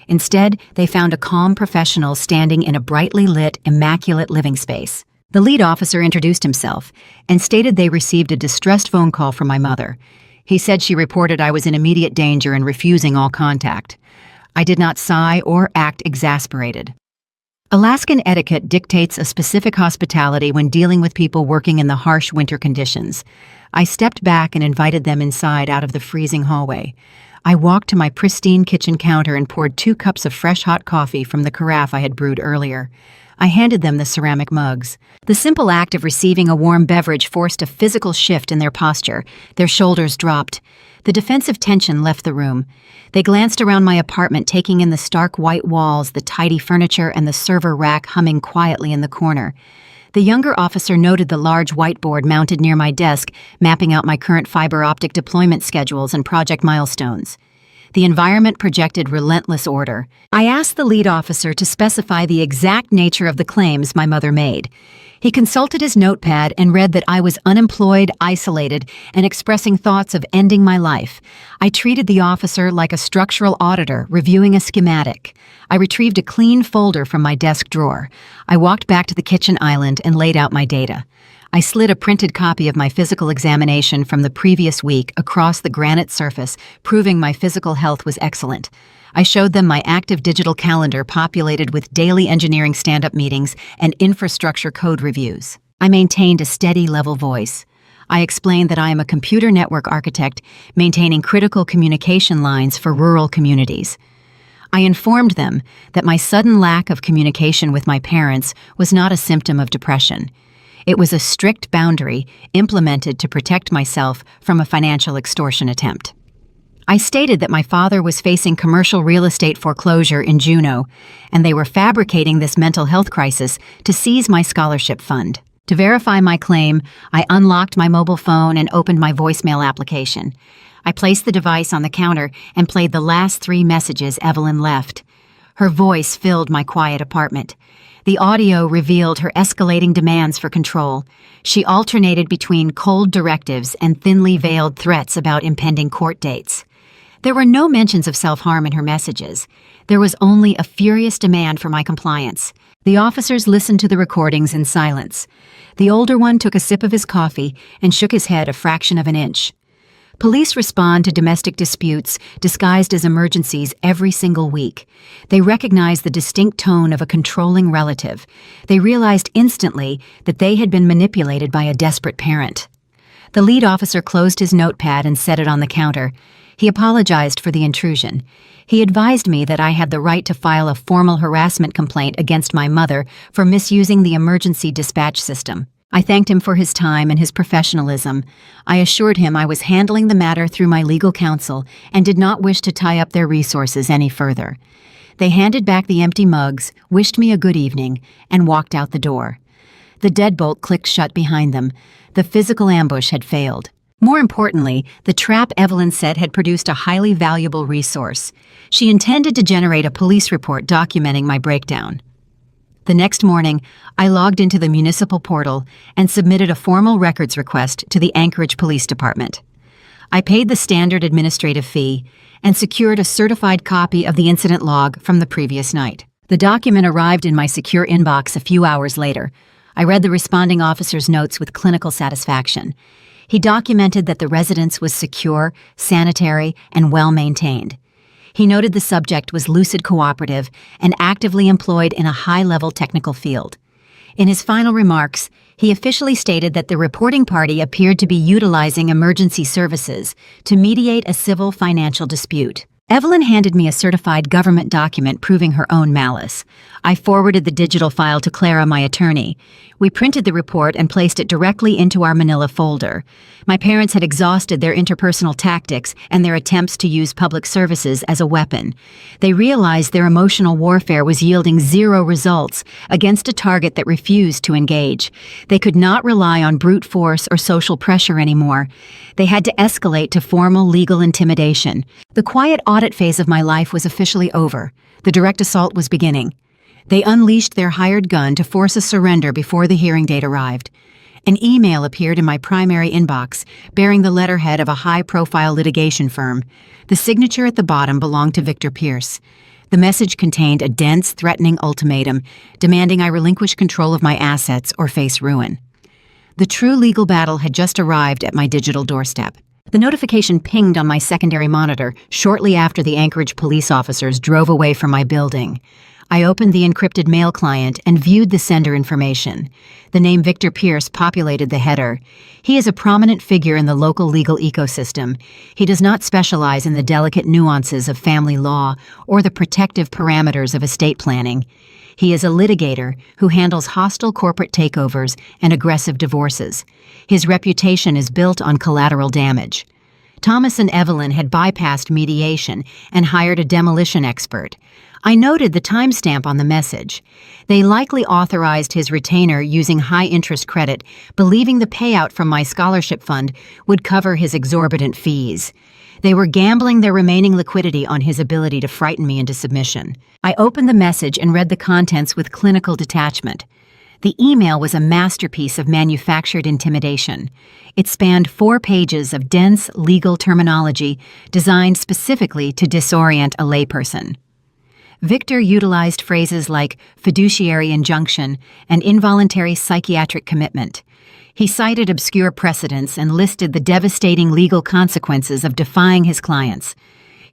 Instead, they found a calm professional standing in a brightly lit, immaculate living space. The lead officer introduced himself and stated they received a distressed phone call from my mother. He said she reported I was in immediate danger and refusing all contact. I did not sigh or act exasperated. Alaskan etiquette dictates a specific hospitality when dealing with people working in the harsh winter conditions. I stepped back and invited them inside out of the freezing hallway. I walked to my pristine kitchen counter and poured 2 cups of fresh hot coffee from the carafe I had brewed earlier. I handed them the ceramic mugs. The simple act of receiving a warm beverage forced a physical shift in their posture. Their shoulders dropped. The defensive tension left the room. They glanced around my apartment, taking in the stark white walls, the tidy furniture, and the server rack humming quietly in the corner. The younger officer noted the large whiteboard mounted near my desk, mapping out my current fiber optic deployment schedules and project milestones. The environment projected relentless order. I asked the lead officer to specify the exact nature of the claims my mother made. He consulted his notepad and read that I was unemployed, isolated, and expressing thoughts of ending my life. I treated the officer like a structural auditor reviewing a schematic. I retrieved a clean folder from my desk drawer. I walked back to the kitchen island and laid out my data. I slid a printed copy of my physical examination from the previous week across the granite surface, proving my physical health was excellent. I showed them my active digital calendar populated with daily engineering stand-up meetings and infrastructure code reviews. I maintained a steady level voice. I explained that I am a computer network architect maintaining critical communication lines for rural communities. I informed them that my sudden lack of communication with my parents was not a symptom of depression. It was a strict boundary implemented to protect myself from a financial extortion attempt. I stated that my father was facing commercial real estate foreclosure in Juneau, and they were fabricating this mental health crisis to seize my scholarship fund. To verify my claim, I unlocked my mobile phone and opened my voicemail application. I placed the device on the counter and played the last 3 messages Evelyn left. Her voice filled my quiet apartment. The audio revealed her escalating demands for control. She alternated between cold directives and thinly veiled threats about impending court dates. There were no mentions of self-harm in her messages. There was only a furious demand for my compliance. The officers listened to the recordings in silence. The older one took a sip of his coffee and shook his head a fraction of an inch. Police respond to domestic disputes disguised as emergencies every single week. They recognize the distinct tone of a controlling relative. They realized instantly that they had been manipulated by a desperate parent. The lead officer closed his notepad and set it on the counter. He apologized for the intrusion. He advised me that I had the right to file a formal harassment complaint against my mother for misusing the emergency dispatch system. I thanked him for his time and his professionalism. I assured him I was handling the matter through my legal counsel and did not wish to tie up their resources any further. They handed back the empty mugs, wished me a good evening, and walked out the door. The deadbolt clicked shut behind them. The physical ambush had failed. More importantly, the trap Evelyn set had produced a highly valuable resource. She intended to generate a police report documenting my breakdown. The next morning, I logged into the municipal portal and submitted a formal records request to the Anchorage Police Department. I paid the standard administrative fee and secured a certified copy of the incident log from the previous night. The document arrived in my secure inbox a few hours later. I read the responding officer's notes with clinical satisfaction. He documented that the residence was secure, sanitary, and well-maintained. He noted the subject was lucid cooperative and actively employed in a high-level technical field. In his final remarks, he officially stated that the reporting party appeared to be utilizing emergency services to mediate a civil financial dispute. Evelyn handed me a certified government document proving her own malice. I forwarded the digital file to Clara, my attorney. We printed the report and placed it directly into our manila folder. My parents had exhausted their interpersonal tactics and their attempts to use public services as a weapon. They realized their emotional warfare was yielding 0 results against a target that refused to engage. They could not rely on brute force or social pressure anymore. They had to escalate to formal legal intimidation. The quiet audit phase of my life was officially over. The direct assault was beginning. They unleashed their hired gun to force a surrender before the hearing date arrived. An email appeared in my primary inbox, bearing the letterhead of a high-profile litigation firm. The signature at the bottom belonged to Victor Pierce. The message contained a dense, threatening ultimatum, demanding I relinquish control of my assets or face ruin. The true legal battle had just arrived at my digital doorstep. The notification pinged on my secondary monitor shortly after the Anchorage police officers drove away from my building. I opened the encrypted mail client and viewed the sender information. The name Victor Pierce populated the header. He is a prominent figure in the local legal ecosystem. He does not specialize in the delicate nuances of family law or the protective parameters of estate planning. He is a litigator who handles hostile corporate takeovers and aggressive divorces. His reputation is built on collateral damage. Thomas and Evelyn had bypassed mediation and hired a demolition expert. I noted the timestamp on the message. They likely authorized his retainer using high-interest credit, believing the payout from my scholarship fund would cover his exorbitant fees. They were gambling their remaining liquidity on his ability to frighten me into submission. I opened the message and read the contents with clinical detachment. The email was a masterpiece of manufactured intimidation. It spanned 4 pages of dense legal terminology designed specifically to disorient a layperson. Victor utilized phrases like fiduciary injunction and involuntary psychiatric commitment. He cited obscure precedents and listed the devastating legal consequences of defying his clients.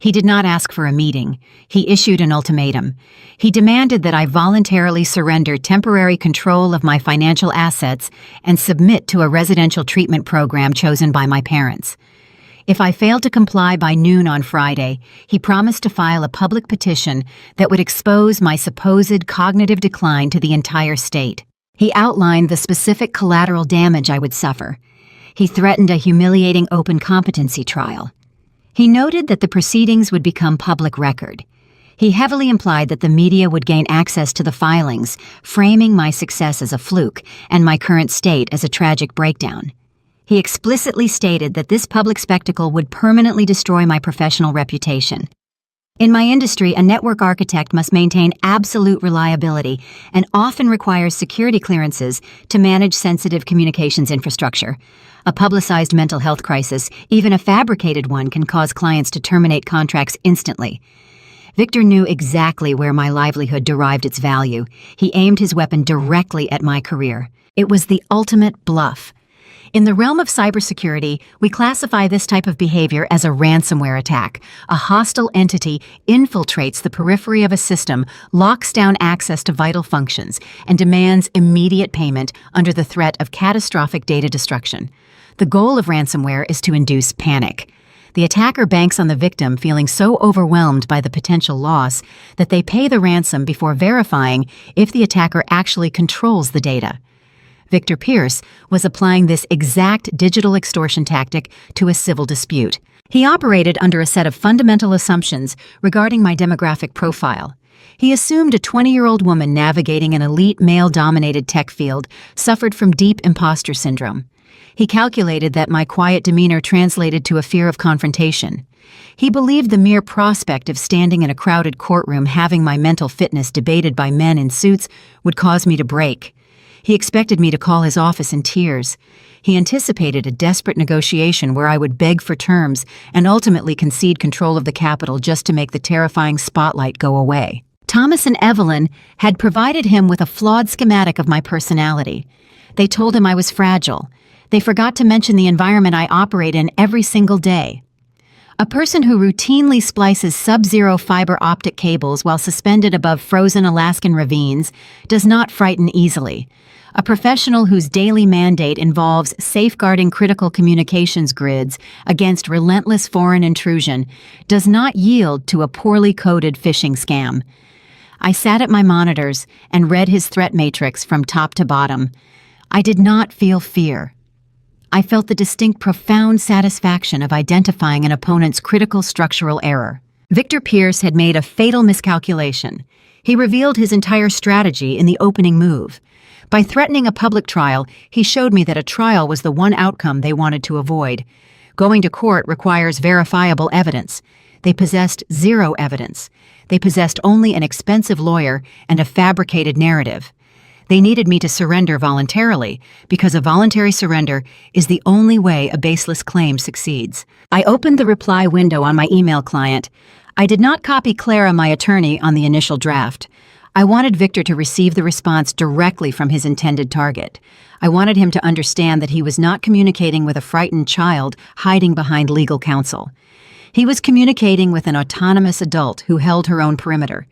He did not ask for a meeting. He issued an ultimatum. He demanded that I voluntarily surrender temporary control of my financial assets and submit to a residential treatment program chosen by my parents. If I failed to comply by noon on Friday, he promised to file a public petition that would expose my supposed cognitive decline to the entire state. He outlined the specific collateral damage I would suffer. He threatened a humiliating open competency trial. He noted that the proceedings would become public record. He heavily implied that the media would gain access to the filings, framing my success as a fluke and my current state as a tragic breakdown. He explicitly stated that this public spectacle would permanently destroy my professional reputation. In my industry, a network architect must maintain absolute reliability and often requires security clearances to manage sensitive communications infrastructure. A publicized mental health crisis, even a fabricated one, can cause clients to terminate contracts instantly. Victor knew exactly where my livelihood derived its value. He aimed his weapon directly at my career. It was the ultimate bluff. In the realm of cybersecurity, we classify this type of behavior as a ransomware attack. A hostile entity infiltrates the periphery of a system, locks down access to vital functions, and demands immediate payment under the threat of catastrophic data destruction. The goal of ransomware is to induce panic. The attacker banks on the victim feeling so overwhelmed by the potential loss that they pay the ransom before verifying if the attacker actually controls the data. Victor Pierce was applying this exact digital extortion tactic to a civil dispute. He operated under a set of fundamental assumptions regarding my demographic profile. He assumed a 20-year-old woman navigating an elite male-dominated tech field suffered from deep imposter syndrome. He calculated that my quiet demeanor translated to a fear of confrontation. He believed the mere prospect of standing in a crowded courtroom having my mental fitness debated by men in suits would cause me to break. He expected me to call his office in tears. He anticipated a desperate negotiation where I would beg for terms and ultimately concede control of the Capitol just to make the terrifying spotlight go away. Thomas and Evelyn had provided him with a flawed schematic of my personality. They told him I was fragile. They forgot to mention the environment I operate in every single day. A person who routinely splices sub-zero fiber optic cables while suspended above frozen Alaskan ravines does not frighten easily. A professional whose daily mandate involves safeguarding critical communications grids against relentless foreign intrusion does not yield to a poorly coded phishing scam. I sat at my monitors and read his threat matrix from top to bottom. I did not feel fear. I felt the distinct, profound satisfaction of identifying an opponent's critical structural error. Victor Pierce had made a fatal miscalculation. He revealed his entire strategy in the opening move. By threatening a public trial, he showed me that a trial was the one outcome they wanted to avoid. Going to court requires verifiable evidence. They possessed zero evidence. They possessed only an expensive lawyer and a fabricated narrative. They needed me to surrender voluntarily, because a voluntary surrender is the only way a baseless claim succeeds. I opened the reply window on my email client. I did not copy Clara, my attorney, on the initial draft. I wanted Victor to receive the response directly from his intended target. I wanted him to understand that he was not communicating with a frightened child hiding behind legal counsel. He was communicating with an autonomous adult who held her own perimeter.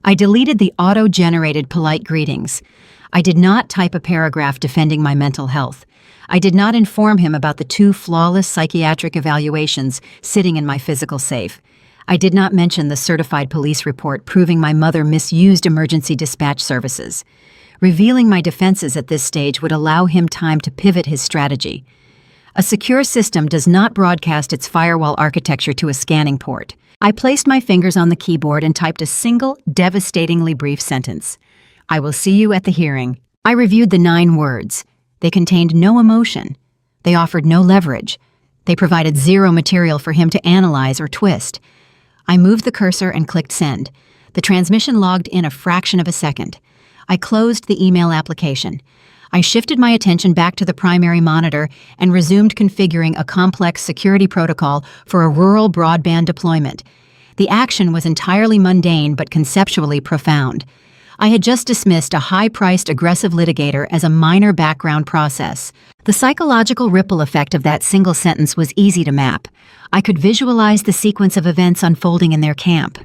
I deleted the auto-generated polite greetings. I did not type a paragraph defending my mental health. I did not inform him about the 2 flawless psychiatric evaluations sitting in my physical safe. I did not mention the certified police report proving my mother misused emergency dispatch services. Revealing my defenses at this stage would allow him time to pivot his strategy. A secure system does not broadcast its firewall architecture to a scanning port. I placed my fingers on the keyboard and typed a single, devastatingly brief sentence. I will see you at the hearing. I reviewed the 9 words. They contained no emotion. They offered no leverage. They provided zero material for him to analyze or twist. I moved the cursor and clicked send. The transmission logged in a fraction of a second. I closed the email application. I shifted my attention back to the primary monitor and resumed configuring a complex security protocol for a rural broadband deployment. The action was entirely mundane but conceptually profound. I had just dismissed a high-priced aggressive litigator as a minor background process. The psychological ripple effect of that single sentence was easy to map. I could visualize the sequence of events unfolding in their camp.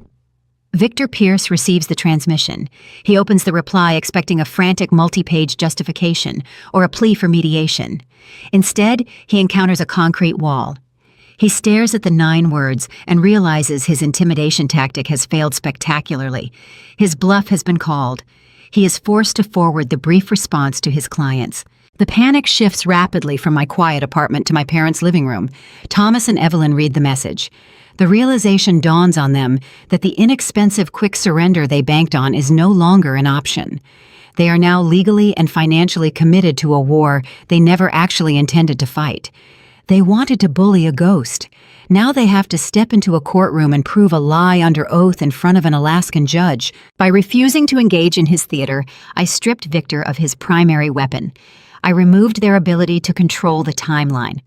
Victor Pierce receives the transmission. He opens the reply expecting a frantic multi-page justification or a plea for mediation. Instead, he encounters a concrete wall. He stares at the 9 words and realizes his intimidation tactic has failed spectacularly. His bluff has been called. He is forced to forward the brief response to his clients. The panic shifts rapidly from my quiet apartment to my parents' living room. Thomas and Evelyn read the message. The realization dawns on them that the inexpensive quick surrender they banked on is no longer an option. They are now legally and financially committed to a war they never actually intended to fight. They wanted to bully a ghost. Now they have to step into a courtroom and prove a lie under oath in front of an Alaskan judge. By refusing to engage in his theater, I stripped Victor of his primary weapon. I removed their ability to control the timeline.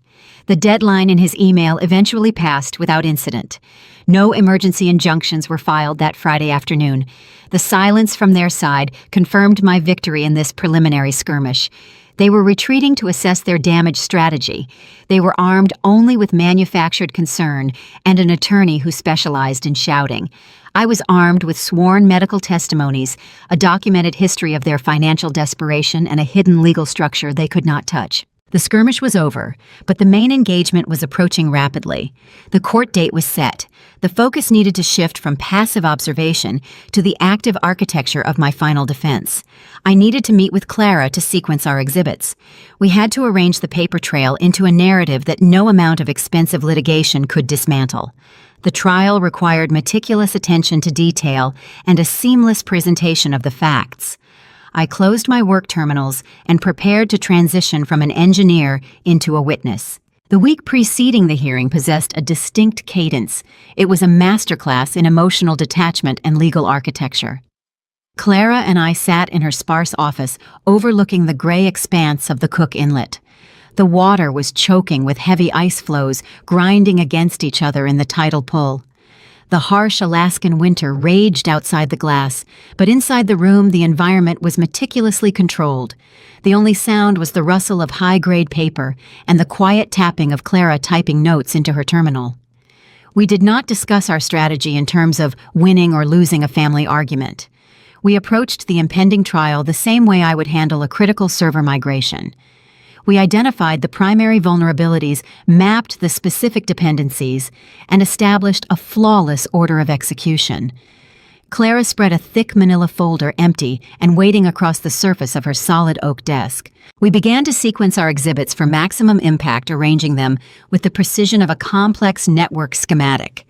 The deadline in his email eventually passed without incident. No emergency injunctions were filed that Friday afternoon. The silence from their side confirmed my victory in this preliminary skirmish. They were retreating to assess their damage strategy. They were armed only with manufactured concern and an attorney who specialized in shouting. I was armed with sworn medical testimonies, a documented history of their financial desperation, and a hidden legal structure they could not touch. The skirmish was over, but the main engagement was approaching rapidly. The court date was set. The focus needed to shift from passive observation to the active architecture of my final defense. I needed to meet with Clara to sequence our exhibits. We had to arrange the paper trail into a narrative that no amount of expensive litigation could dismantle. The trial required meticulous attention to detail and a seamless presentation of the facts. I closed my work terminals and prepared to transition from an engineer into a witness. The week preceding the hearing possessed a distinct cadence. It was a masterclass in emotional detachment and legal architecture. Clara and I sat in her sparse office, overlooking the gray expanse of the Cook Inlet. The water was choking with heavy ice floes grinding against each other in the tidal pull. The harsh Alaskan winter raged outside the glass, but inside the room the environment was meticulously controlled. The only sound was the rustle of high-grade paper and the quiet tapping of Clara typing notes into her terminal. We did not discuss our strategy in terms of winning or losing a family argument. We approached the impending trial the same way I would handle a critical server migration. We identified the primary vulnerabilities, mapped the specific dependencies, and established a flawless order of execution. Clara spread a thick manila folder empty and waiting across the surface of her solid oak desk. We began to sequence our exhibits for maximum impact, arranging them with the precision of a complex network schematic.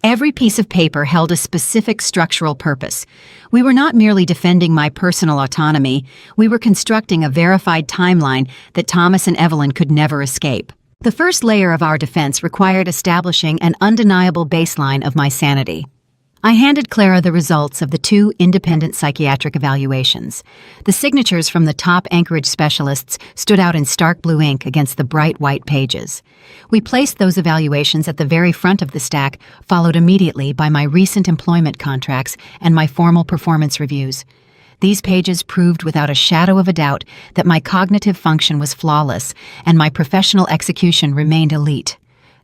Every piece of paper held a specific structural purpose. We were not merely defending my personal autonomy, we were constructing a verified timeline that Thomas and Evelyn could never escape. The first layer of our defense required establishing an undeniable baseline of my sanity. I handed Clara the results of the 2 independent psychiatric evaluations. The signatures from the top Anchorage specialists stood out in stark blue ink against the bright white pages. We placed those evaluations at the very front of the stack, followed immediately by my recent employment contracts and my formal performance reviews. These pages proved without a shadow of a doubt that my cognitive function was flawless and my professional execution remained elite.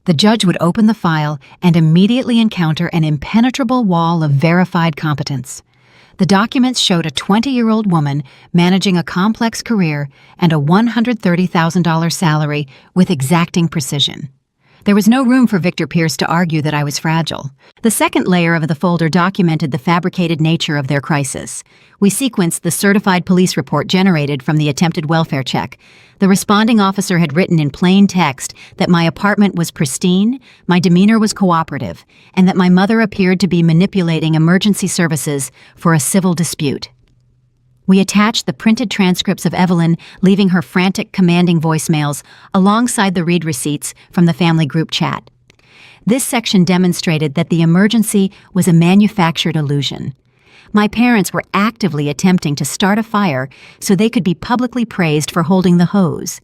The judge would open the file and immediately encounter an impenetrable wall of verified competence. The documents showed a 20-year-old woman managing a complex career and a $130,000 salary with exacting precision. There was no room for Victor Pierce to argue that I was fragile. The second layer of the folder documented the fabricated nature of their crisis. We sequenced the certified police report generated from the attempted welfare check. The responding officer had written in plain text that my apartment was pristine, my demeanor was cooperative, and that my mother appeared to be manipulating emergency services for a civil dispute. We attached the printed transcripts of Evelyn leaving her frantic, commanding voicemails alongside the read receipts from the family group chat. This section demonstrated that the emergency was a manufactured illusion. My parents were actively attempting to start a fire so they could be publicly praised for holding the hose.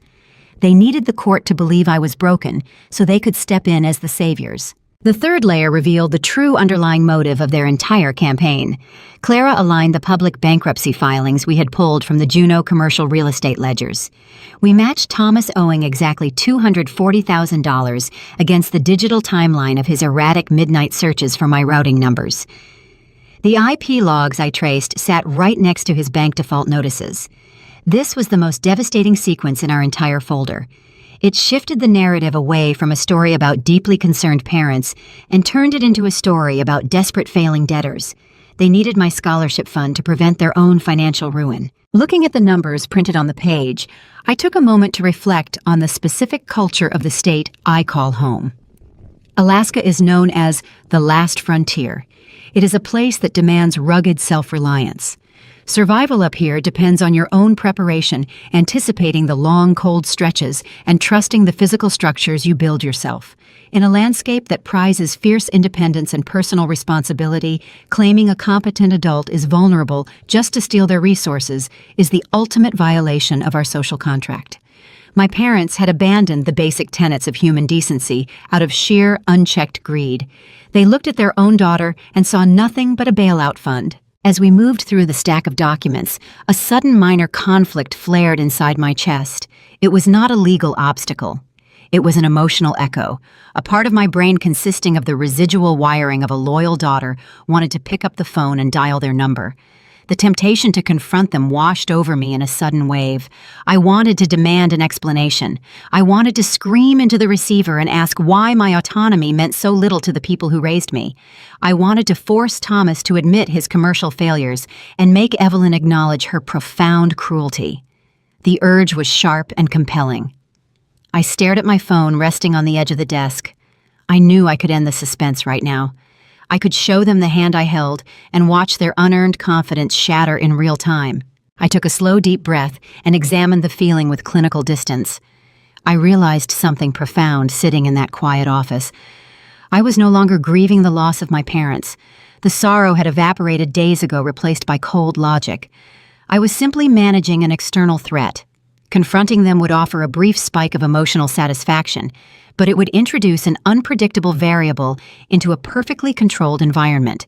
They needed the court to believe I was broken so they could step in as the saviors. The third layer revealed the true underlying motive of their entire campaign. Clara aligned the public bankruptcy filings we had pulled from the Juneau commercial real estate ledgers. We matched Thomas owing exactly $240,000 against the digital timeline of his erratic midnight searches for my routing numbers. The IP logs I traced sat right next to his bank default notices. This was the most devastating sequence in our entire folder. It shifted the narrative away from a story about deeply concerned parents and turned it into a story about desperate failing debtors. They needed my scholarship fund to prevent their own financial ruin. Looking at the numbers printed on the page, I took a moment to reflect on the specific culture of the state I call home. Alaska is known as the last frontier. It is a place that demands rugged self-reliance. Survival up here depends on your own preparation, anticipating the long, cold stretches, and trusting the physical structures you build yourself. In a landscape that prizes fierce independence and personal responsibility, claiming a competent adult is vulnerable just to steal their resources is the ultimate violation of our social contract. My parents had abandoned the basic tenets of human decency out of sheer, unchecked greed. They looked at their own daughter and saw nothing but a bailout fund. As we moved through the stack of documents, a sudden minor conflict flared inside my chest. It was not a legal obstacle. It was an emotional echo. A part of my brain consisting of the residual wiring of a loyal daughter wanted to pick up the phone and dial their number. The temptation to confront them washed over me in a sudden wave. I wanted to demand an explanation. I wanted to scream into the receiver and ask why my autonomy meant so little to the people who raised me. I wanted to force Thomas to admit his commercial failures and make Evelyn acknowledge her profound cruelty. The urge was sharp and compelling. I stared at my phone resting on the edge of the desk. I knew I could end the suspense right now. I could show them the hand I held and watch their unearned confidence shatter in real time. I took a slow, deep breath and examined the feeling with clinical distance. I realized something profound sitting in that quiet office. I was no longer grieving the loss of my parents. The sorrow had evaporated days ago, replaced by cold logic. I was simply managing an external threat. Confronting them would offer a brief spike of emotional satisfaction, but it would introduce an unpredictable variable into a perfectly controlled environment.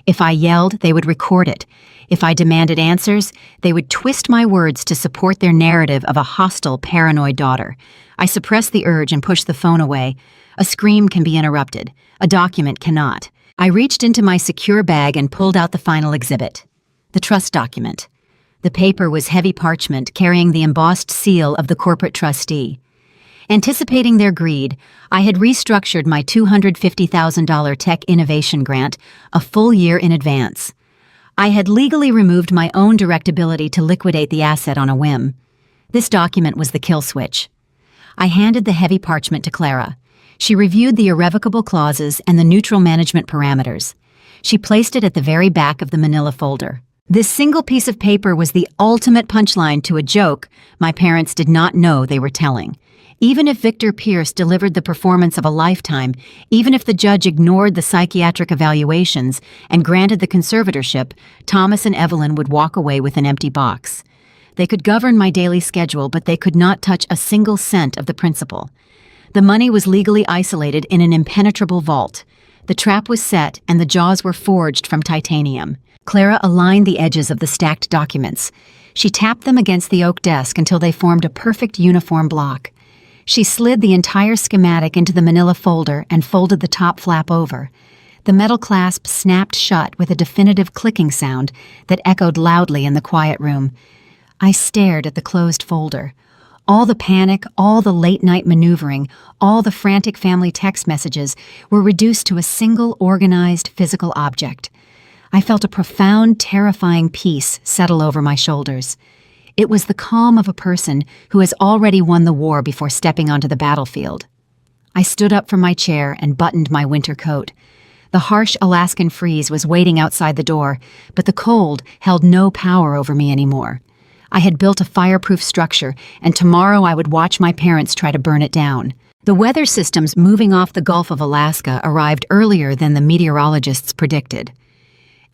If I yelled, they would record it. If I demanded answers, they would twist my words to support their narrative of a hostile, paranoid daughter. I suppressed the urge and pushed the phone away. A scream can be interrupted. A document cannot. I reached into my secure bag and pulled out the final exhibit, the trust document. The paper was heavy parchment carrying the embossed seal of the corporate trustee. Anticipating their greed, I had restructured my $250,000 tech innovation grant a full year in advance. I had legally removed my own direct ability to liquidate the asset on a whim. This document was the kill switch. I handed the heavy parchment to Clara. She reviewed the irrevocable clauses and the neutral management parameters. She placed it at the very back of the manila folder. This single piece of paper was the ultimate punchline to a joke my parents did not know they were telling. Even if Victor Pierce delivered the performance of a lifetime, even if the judge ignored the psychiatric evaluations and granted the conservatorship, Thomas and Evelyn would walk away with an empty box. They could govern my daily schedule, but they could not touch a single cent of the principal. The money was legally isolated in an impenetrable vault. The trap was set, and the jaws were forged from titanium. Clara aligned the edges of the stacked documents. She tapped them against the oak desk until they formed a perfect uniform block. She slid the entire schematic into the manila folder and folded the top flap over. The metal clasp snapped shut with a definitive clicking sound that echoed loudly in the quiet room. I stared at the closed folder. All the panic, all the late-night maneuvering, all the frantic family text messages were reduced to a single organized physical object. I felt a profound, terrifying peace settle over my shoulders. It was the calm of a person who has already won the war before stepping onto the battlefield. I stood up from my chair and buttoned my winter coat. The harsh Alaskan freeze was waiting outside the door, but the cold held no power over me anymore. I had built a fireproof structure, and tomorrow I would watch my parents try to burn it down. The weather systems moving off the Gulf of Alaska arrived earlier than the meteorologists predicted.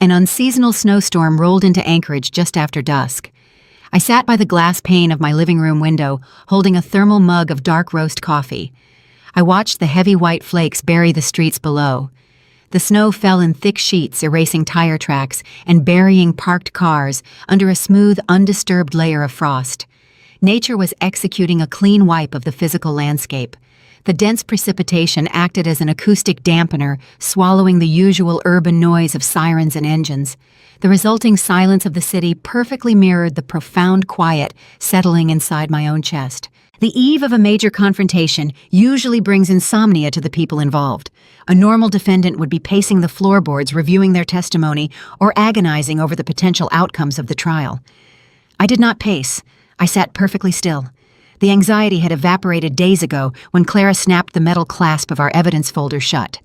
An unseasonal snowstorm rolled into Anchorage just after dusk. I sat by the glass pane of my living room window, holding a thermal mug of dark roast coffee. I watched the heavy white flakes bury the streets below. The snow fell in thick sheets, erasing tire tracks and burying parked cars under a smooth, undisturbed layer of frost. Nature was executing a clean wipe of the physical landscape. The dense precipitation acted as an acoustic dampener, swallowing the usual urban noise of sirens and engines. The resulting silence of the city perfectly mirrored the profound quiet settling inside my own chest. The eve of a major confrontation usually brings insomnia to the people involved. A normal defendant would be pacing the floorboards, reviewing their testimony, or agonizing over the potential outcomes of the trial. I did not pace. I sat perfectly still. The anxiety had evaporated days ago when Clara snapped the metal clasp of our evidence folder shut.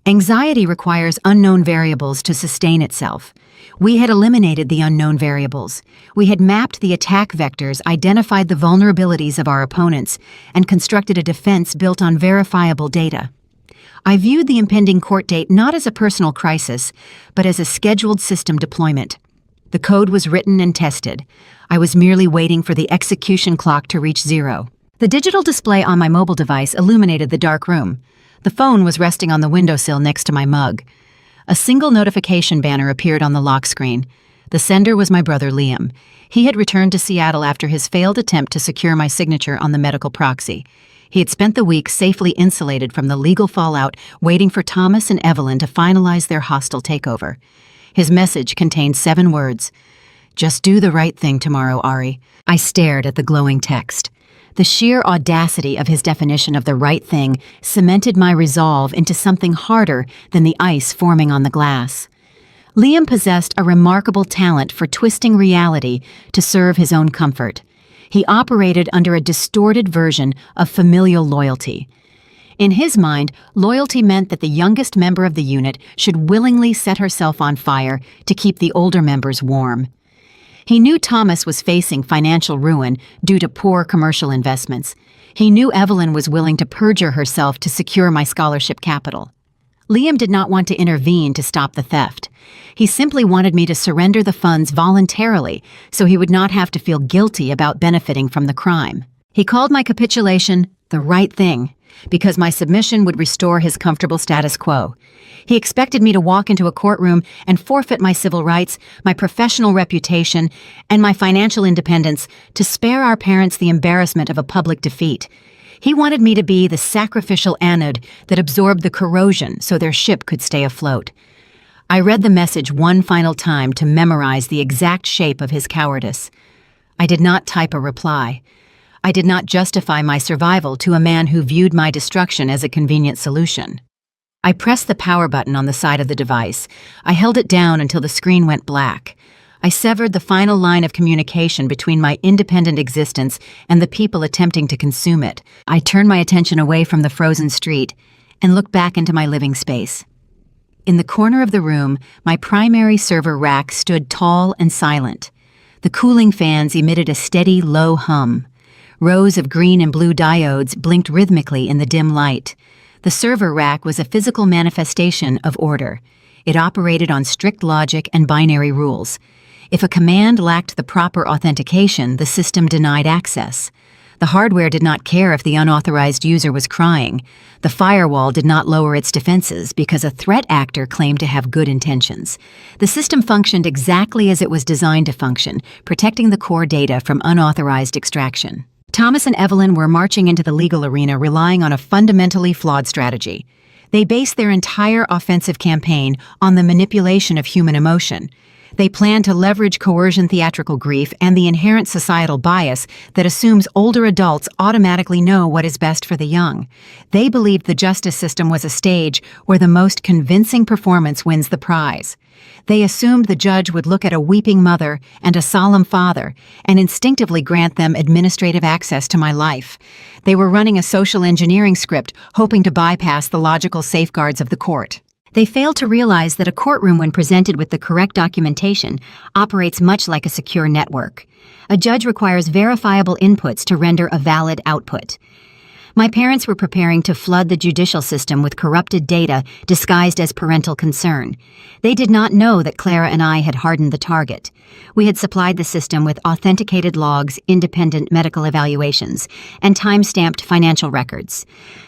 Anxiety requires unknown variables to sustain itself. We had eliminated the unknown variables. We had mapped the attack vectors, identified the vulnerabilities of our opponents, and constructed a defense built on verifiable data. I viewed the impending court date not as a personal crisis, but as a scheduled system deployment. The code was written and tested. I was merely waiting for the execution clock to reach zero. The digital display on my mobile device illuminated the dark room. The phone was resting on the windowsill next to my mug. A single notification banner appeared on the lock screen. The sender was my brother Liam. He had returned to Seattle after his failed attempt to secure my signature on the medical proxy. He had spent the week safely insulated from the legal fallout, waiting for Thomas and Evelyn to finalize their hostile takeover. His message contained 7 words. "Just do the right thing tomorrow, Ari." I stared at the glowing text. The sheer audacity of his definition of the right thing cemented my resolve into something harder than the ice forming on the glass. Liam possessed a remarkable talent for twisting reality to serve his own comfort. He operated under a distorted version of familial loyalty. In his mind, loyalty meant that the youngest member of the unit should willingly set herself on fire to keep the older members warm. He knew Thomas was facing financial ruin due to poor commercial investments. He knew Evelyn was willing to perjure herself to secure my scholarship capital. Liam did not want to intervene to stop the theft. He simply wanted me to surrender the funds voluntarily so he would not have to feel guilty about benefiting from the crime. He called my capitulation the right thing because my submission would restore his comfortable status quo. He expected me to walk into a courtroom and forfeit my civil rights, my professional reputation, and my financial independence to spare our parents the embarrassment of a public defeat. He wanted me to be the sacrificial anode that absorbed the corrosion so their ship could stay afloat. I read the message one final time to memorize the exact shape of his cowardice. I did not type a reply. I did not justify my survival to a man who viewed my destruction as a convenient solution. I pressed the power button on the side of the device. I held it down until the screen went black. I severed the final line of communication between my independent existence and the people attempting to consume it. I turned my attention away from the frozen street and looked back into my living space. In the corner of the room, my primary server rack stood tall and silent. The cooling fans emitted a steady, low hum. Rows of green and blue diodes blinked rhythmically in the dim light. The server rack was a physical manifestation of order. It operated on strict logic and binary rules. If a command lacked the proper authentication, the system denied access. The hardware did not care if the unauthorized user was crying. The firewall did not lower its defenses because a threat actor claimed to have good intentions. The system functioned exactly as it was designed to function, protecting the core data from unauthorized extraction. Thomas and Evelyn were marching into the legal arena relying on a fundamentally flawed strategy. They based their entire offensive campaign on the manipulation of human emotion. They planned to leverage coercion, theatrical grief, and the inherent societal bias that assumes older adults automatically know what is best for the young. They believed the justice system was a stage where the most convincing performance wins the prize. They assumed the judge would look at a weeping mother and a solemn father and instinctively grant them administrative access to my life. They were running a social engineering script, hoping to bypass the logical safeguards of the court. They failed to realize that a courtroom, when presented with the correct documentation, operates much like a secure network. A judge requires verifiable inputs to render a valid output. My parents were preparing to flood the judicial system with corrupted data disguised as parental concern. They did not know that Clara and I had hardened the target. We had supplied the system with authenticated logs, independent medical evaluations, and time-stamped financial records.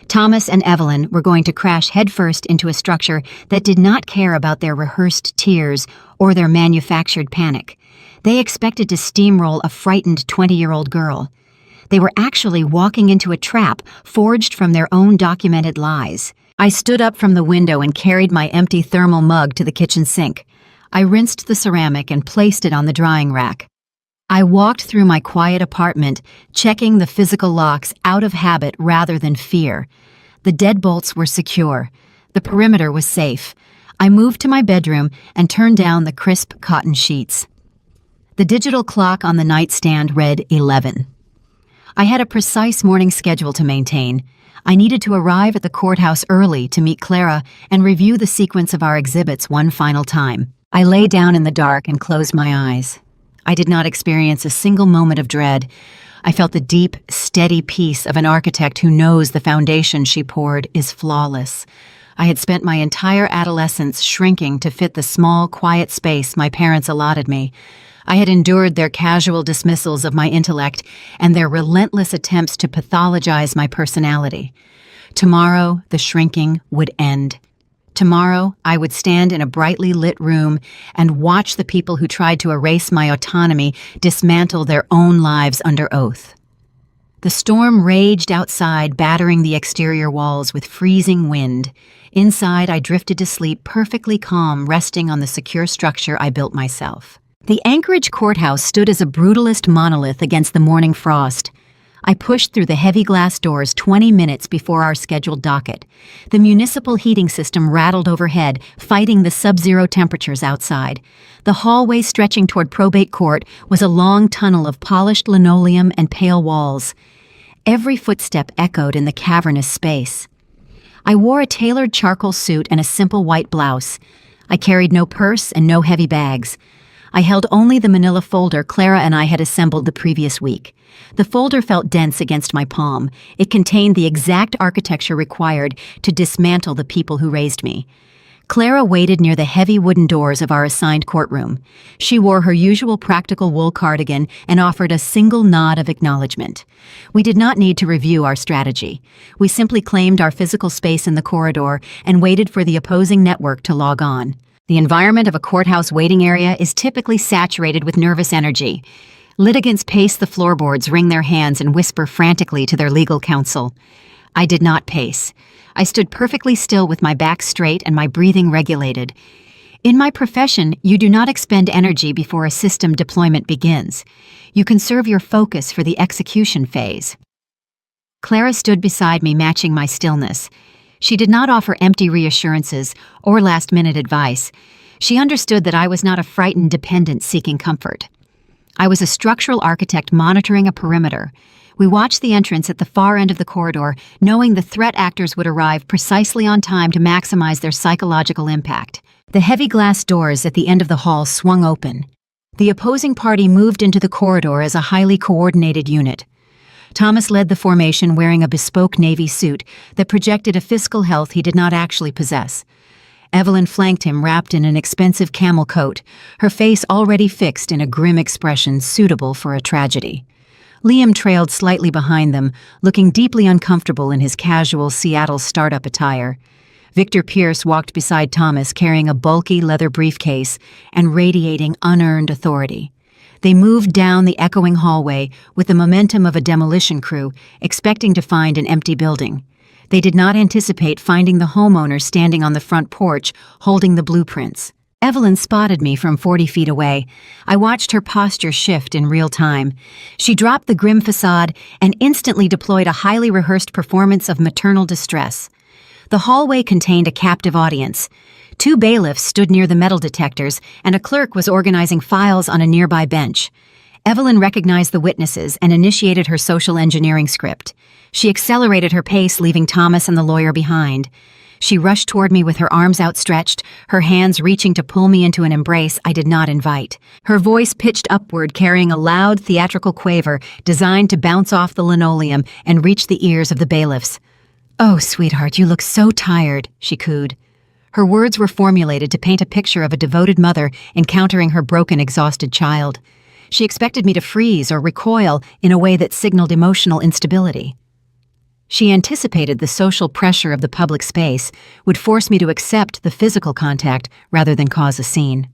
Thomas and Evelyn were going to crash headfirst into a structure that did not care about their rehearsed tears or their manufactured panic. They expected to steamroll a frightened 20-year-old girl. They were actually walking into a trap forged from their own documented lies. I stood up from the window and carried my empty thermal mug to the kitchen sink. I rinsed the ceramic and placed it on the drying rack. I walked through my quiet apartment, checking the physical locks out of habit rather than fear. The deadbolts were secure. The perimeter was safe. I moved to my bedroom and turned down the crisp cotton sheets. The digital clock on the nightstand read 11. I had a precise morning schedule to maintain. I needed to arrive at the courthouse early to meet Clara and review the sequence of our exhibits one final time. I lay down in the dark and closed my eyes. I did not experience a single moment of dread. I felt the deep, steady peace of an architect who knows the foundation she poured is flawless. I had spent my entire adolescence shrinking to fit the small, quiet space my parents allotted me. I had endured their casual dismissals of my intellect and their relentless attempts to pathologize my personality. Tomorrow, the shrinking would end. Tomorrow, I would stand in a brightly lit room and watch the people who tried to erase my autonomy dismantle their own lives under oath. The storm raged outside, battering the exterior walls with freezing wind. Inside, I drifted to sleep perfectly calm, resting on the secure structure I built myself. The Anchorage courthouse stood as a brutalist monolith against the morning frost. I pushed through the heavy glass doors 20 minutes before our scheduled docket. The municipal heating system rattled overhead, fighting the sub-zero temperatures outside. The hallway stretching toward probate court was a long tunnel of polished linoleum and pale walls. Every footstep echoed in the cavernous space. I wore a tailored charcoal suit and a simple white blouse. I carried no purse and no heavy bags. I held only the manila folder Clara and I had assembled the previous week. The folder felt dense against my palm. It contained the exact architecture required to dismantle the people who raised me. Clara waited near the heavy wooden doors of our assigned courtroom. She wore her usual practical wool cardigan and offered a single nod of acknowledgement. We did not need to review our strategy. We simply claimed our physical space in the corridor and waited for the opposing network to log on. The environment of a courthouse waiting area is typically saturated with nervous energy. Litigants pace the floorboards, wring their hands, and whisper frantically to their legal counsel. I did not pace. I stood perfectly still with my back straight and my breathing regulated. In my profession, you do not expend energy before a system deployment begins. You conserve your focus for the execution phase. Clara stood beside me, matching my stillness. She did not offer empty reassurances or last-minute advice. She understood that I was not a frightened dependent seeking comfort. I was a structural architect monitoring a perimeter. We watched the entrance at the far end of the corridor, knowing the threat actors would arrive precisely on time to maximize their psychological impact. The heavy glass doors at the end of the hall swung open. The opposing party moved into the corridor as a highly coordinated unit. Thomas led the formation wearing a bespoke navy suit that projected a fiscal health he did not actually possess. Evelyn flanked him wrapped in an expensive camel coat, her face already fixed in a grim expression suitable for a tragedy. Liam trailed slightly behind them, looking deeply uncomfortable in his casual Seattle startup attire. Victor Pierce walked beside Thomas carrying a bulky leather briefcase and radiating unearned authority. They moved down the echoing hallway with the momentum of a demolition crew, expecting to find an empty building. They did not anticipate finding the homeowner standing on the front porch, holding the blueprints. Evelyn spotted me from 40 feet away. I watched her posture shift in real time. She dropped the grim facade and instantly deployed a highly rehearsed performance of maternal distress. The hallway contained a captive audience. 2 bailiffs stood near the metal detectors, and a clerk was organizing files on a nearby bench. Evelyn recognized the witnesses and initiated her social engineering script. She accelerated her pace, leaving Thomas and the lawyer behind. She rushed toward me with her arms outstretched, her hands reaching to pull me into an embrace I did not invite. Her voice pitched upward, carrying a loud, theatrical quaver designed to bounce off the linoleum and reach the ears of the bailiffs. "Oh, sweetheart, you look so tired," she cooed. Her words were formulated to paint a picture of a devoted mother encountering her broken, exhausted child. She expected me to freeze or recoil in a way that signaled emotional instability. She anticipated the social pressure of the public space would force me to accept the physical contact rather than cause a scene.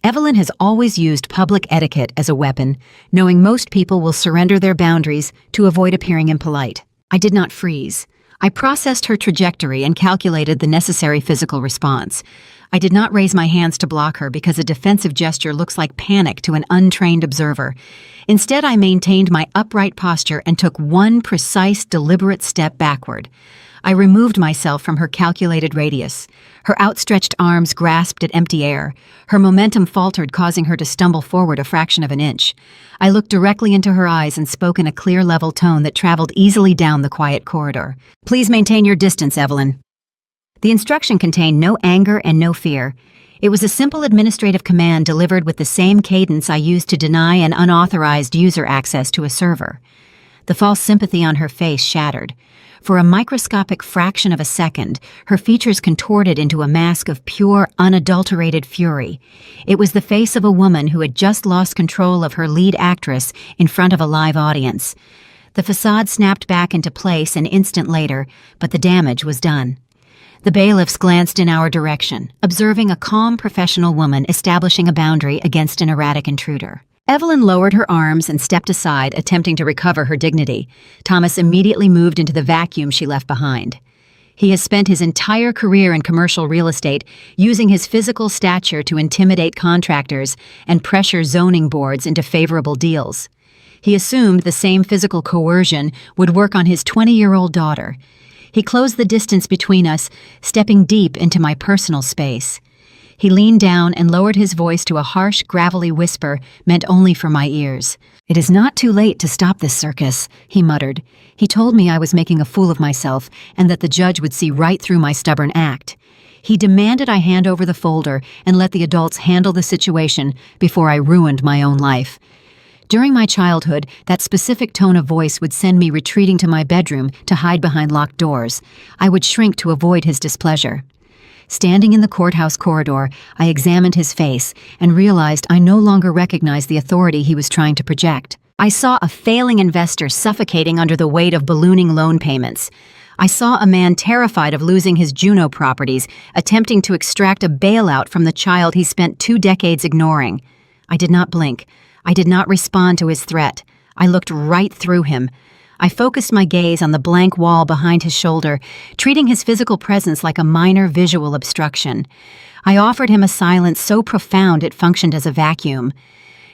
Evelyn has always used public etiquette as a weapon, knowing most people will surrender their boundaries to avoid appearing impolite. I did not freeze. I processed her trajectory and calculated the necessary physical response. I did not raise my hands to block her because a defensive gesture looks like panic to an untrained observer. Instead, I maintained my upright posture and took one precise, deliberate step backward. I removed myself from her calculated radius. Her outstretched arms grasped at empty air. Her momentum faltered, causing her to stumble forward a fraction of an inch. I looked directly into her eyes and spoke in a clear, level tone that traveled easily down the quiet corridor. "Please maintain your distance, Evelyn." The instruction contained no anger and no fear. It was a simple administrative command delivered with the same cadence I used to deny an unauthorized user access to a server. The false sympathy on her face shattered. For a microscopic fraction of a second, her features contorted into a mask of pure, unadulterated fury. It was the face of a woman who had just lost control of her lead actress in front of a live audience. The facade snapped back into place an instant later, but the damage was done. The bailiffs glanced in our direction, observing a calm professional woman establishing a boundary against an erratic intruder. Evelyn lowered her arms and stepped aside, attempting to recover her dignity. Thomas immediately moved into the vacuum she left behind. He has spent his entire career in commercial real estate, using his physical stature to intimidate contractors and pressure zoning boards into favorable deals. He assumed the same physical coercion would work on his 20-year-old daughter. He closed the distance between us, stepping deep into my personal space. He leaned down and lowered his voice to a harsh, gravelly whisper meant only for my ears. "It is not too late to stop this circus," he muttered. He told me I was making a fool of myself and that the judge would see right through my stubborn act. He demanded I hand over the folder and let the adults handle the situation before I ruined my own life. During my childhood, that specific tone of voice would send me retreating to my bedroom to hide behind locked doors. I would shrink to avoid his displeasure. Standing in the courthouse corridor, I examined his face and realized I no longer recognized the authority he was trying to project. I saw a failing investor suffocating under the weight of ballooning loan payments. I saw a man terrified of losing his Juno properties, attempting to extract a bailout from the child he spent 2 decades ignoring. I did not blink. I did not respond to his threat. I looked right through him. I focused my gaze on the blank wall behind his shoulder, treating his physical presence like a minor visual obstruction. I offered him a silence so profound it functioned as a vacuum.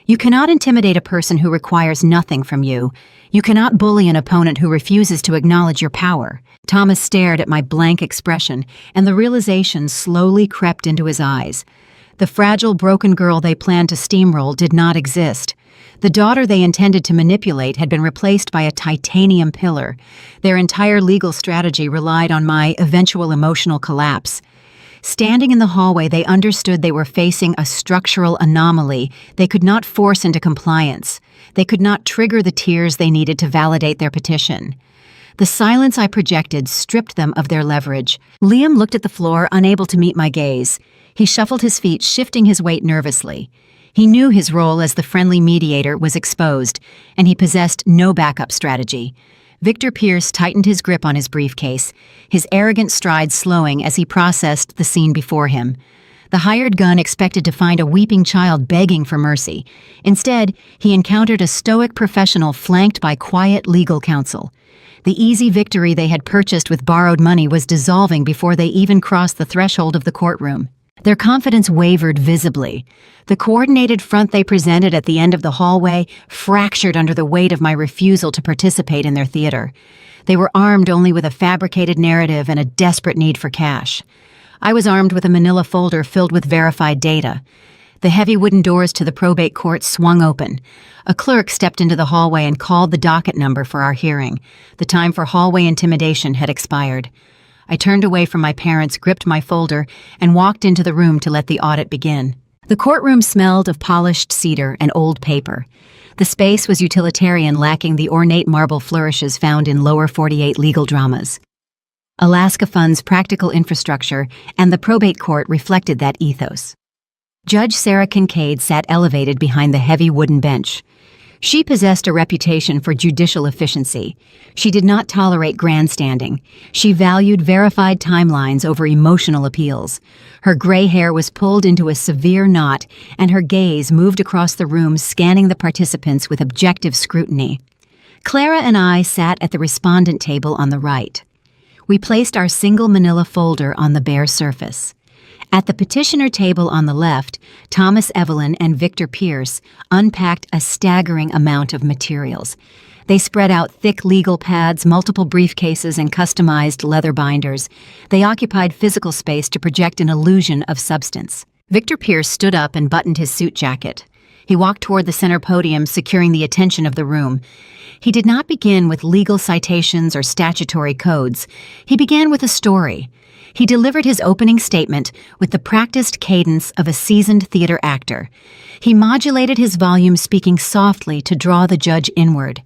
You cannot intimidate a person who requires nothing from you. You cannot bully an opponent who refuses to acknowledge your power. Thomas stared at my blank expression, and the realization slowly crept into his eyes. The fragile, broken girl they planned to steamroll did not exist. The daughter they intended to manipulate had been replaced by a titanium pillar. Their entire legal strategy relied on my eventual emotional collapse. Standing in the hallway, they understood they were facing a structural anomaly they could not force into compliance. They could not trigger the tears they needed to validate their petition. The silence I projected stripped them of their leverage. Liam looked at the floor, unable to meet my gaze. He shuffled his feet, shifting his weight nervously. He knew his role as the friendly mediator was exposed, and he possessed no backup strategy. Victor Pierce tightened his grip on his briefcase, his arrogant stride slowing as he processed the scene before him. The hired gun expected to find a weeping child begging for mercy. Instead, he encountered a stoic professional flanked by quiet legal counsel. The easy victory they had purchased with borrowed money was dissolving before they even crossed the threshold of the courtroom. Their confidence wavered visibly. The coordinated front they presented at the end of the hallway fractured under the weight of my refusal to participate in their theater. They were armed only with a fabricated narrative and a desperate need for cash. I was armed with a manila folder filled with verified data. The heavy wooden doors to the probate court swung open. A clerk stepped into the hallway and called the docket number for our hearing. The time for hallway intimidation had expired. I turned away from my parents, gripped my folder, and walked into the room to let the audit begin. The courtroom smelled of polished cedar and old paper. The space was utilitarian, lacking the ornate marble flourishes found in lower 48 legal dramas. Alaska Fund's practical infrastructure and the probate court reflected that ethos. Judge Sarah Kincaid sat elevated behind the heavy wooden bench. She possessed a reputation for judicial efficiency. She did not tolerate grandstanding. She valued verified timelines over emotional appeals. Her gray hair was pulled into a severe knot, and her gaze moved across the room, scanning the participants with objective scrutiny. Clara and I sat at the respondent table on the right. We placed our single manila folder on the bare surface. At the petitioner table on the left, Thomas Evelyn and Victor Pierce unpacked a staggering amount of materials. They spread out thick legal pads, multiple briefcases, and customized leather binders. They occupied physical space to project an illusion of substance. Victor Pierce stood up and buttoned his suit jacket. He walked toward the center podium, securing the attention of the room. He did not begin with legal citations or statutory codes. He began with a story. He delivered his opening statement with the practiced cadence of a seasoned theater actor. He modulated his volume, speaking softly to draw the judge inward.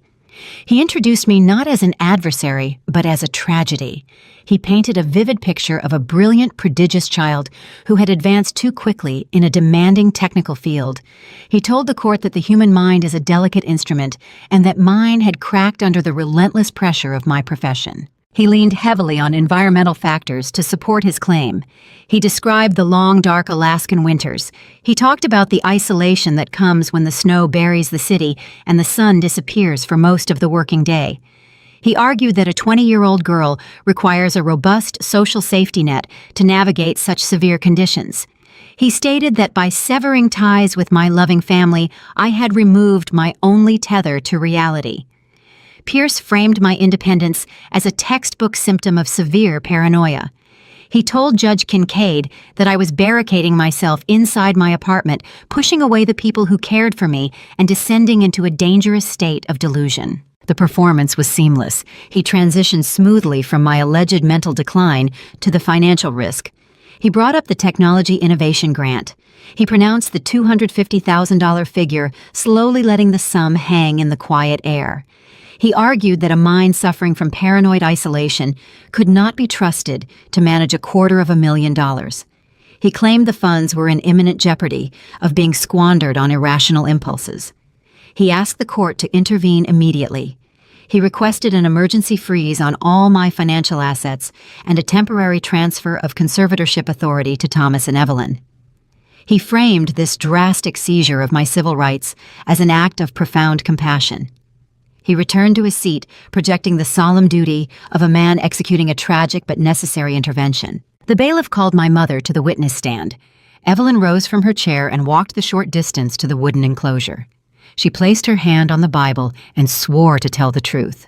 He introduced me not as an adversary, but as a tragedy. He painted a vivid picture of a brilliant, prodigious child who had advanced too quickly in a demanding technical field. He told the court that the human mind is a delicate instrument and that mine had cracked under the relentless pressure of my profession. He leaned heavily on environmental factors to support his claim. He described the long, dark Alaskan winters. He talked about the isolation that comes when the snow buries the city and the sun disappears for most of the working day. He argued that a 20-year-old girl requires a robust social safety net to navigate such severe conditions. He stated that by severing ties with my loving family, I had removed my only tether to reality. Pierce framed my independence as a textbook symptom of severe paranoia. He told Judge Kincaid that I was barricading myself inside my apartment, pushing away the people who cared for me, and descending into a dangerous state of delusion. The performance was seamless. He transitioned smoothly from my alleged mental decline to the financial risk. He brought up the Technology Innovation Grant. He pronounced the $250,000 figure, slowly letting the sum hang in the quiet air. He argued that a mind suffering from paranoid isolation could not be trusted to manage $250,000. He claimed the funds were in imminent jeopardy of being squandered on irrational impulses. He asked the court to intervene immediately. He requested an emergency freeze on all my financial assets and a temporary transfer of conservatorship authority to Thomas and Evelyn. He framed this drastic seizure of my civil rights as an act of profound compassion. He returned to his seat, projecting the solemn duty of a man executing a tragic but necessary intervention. The bailiff called my mother to the witness stand. Evelyn rose from her chair and walked the short distance to the wooden enclosure. She placed her hand on the Bible and swore to tell the truth.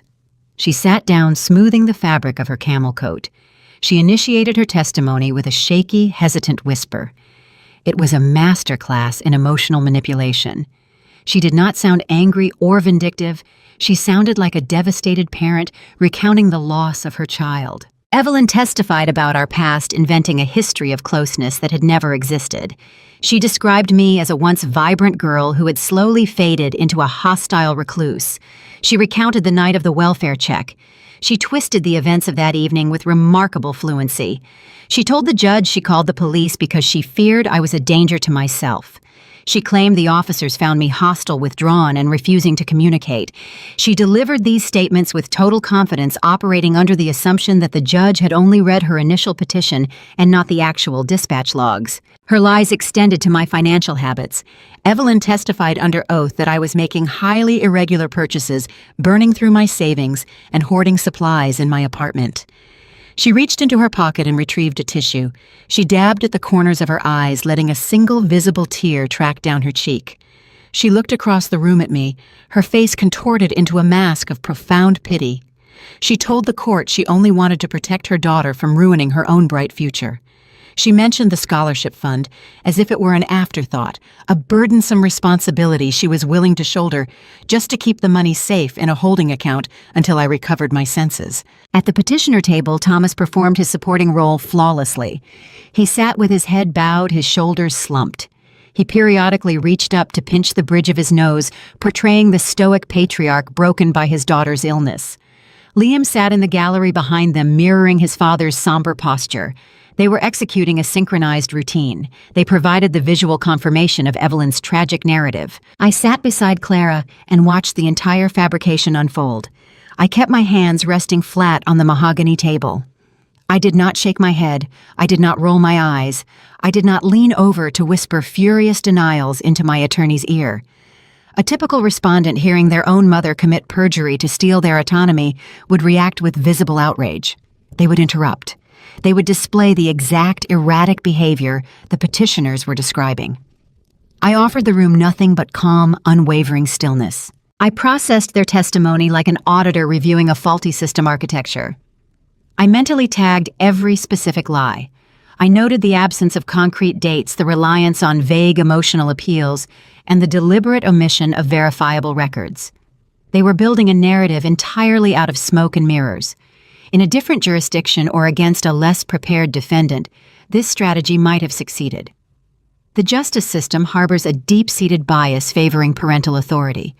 She sat down, smoothing the fabric of her camel coat. She initiated her testimony with a shaky, hesitant whisper. It was a master class in emotional manipulation. She did not sound angry or vindictive. She sounded like a devastated parent recounting the loss of her child. Evelyn testified about our past, inventing a history of closeness that had never existed. She described me as a once vibrant girl who had slowly faded into a hostile recluse. She recounted the night of the welfare check. She twisted the events of that evening with remarkable fluency. She told the judge she called the police because she feared I was a danger to myself. She claimed the officers found me hostile, withdrawn, and refusing to communicate. She delivered these statements with total confidence, operating under the assumption that the judge had only read her initial petition and not the actual dispatch logs. Her lies extended to my financial habits. Evelyn testified under oath that I was making highly irregular purchases, burning through my savings, and hoarding supplies in my apartment. She reached into her pocket and retrieved a tissue. She dabbed at the corners of her eyes, letting a single visible tear track down her cheek. She looked across the room at me, her face contorted into a mask of profound pity. She told the court she only wanted to protect her daughter from ruining her own bright future. She mentioned the scholarship fund as if it were an afterthought, a burdensome responsibility she was willing to shoulder just to keep the money safe in a holding account until I recovered my senses. At the petitioner table, Thomas performed his supporting role flawlessly. He sat with his head bowed, his shoulders slumped. He periodically reached up to pinch the bridge of his nose, portraying the stoic patriarch broken by his daughter's illness. Liam sat in the gallery behind them, mirroring his father's somber posture. They were executing a synchronized routine. They provided the visual confirmation of Evelyn's tragic narrative. I sat beside Clara and watched the entire fabrication unfold. I kept my hands resting flat on the mahogany table. I did not shake my head. I did not roll my eyes. I did not lean over to whisper furious denials into my attorney's ear. A typical respondent hearing their own mother commit perjury to steal their autonomy would react with visible outrage. They would interrupt. They would display the exact erratic behavior the petitioners were describing. I offered the room nothing but calm, unwavering stillness. I processed their testimony like an auditor reviewing a faulty system architecture. I mentally tagged every specific lie. I noted the absence of concrete dates, the reliance on vague emotional appeals, and the deliberate omission of verifiable records. They were building a narrative entirely out of smoke and mirrors. In a different jurisdiction or against a less prepared defendant, this strategy might have succeeded. The justice system harbors a deep-seated bias favoring parental authority.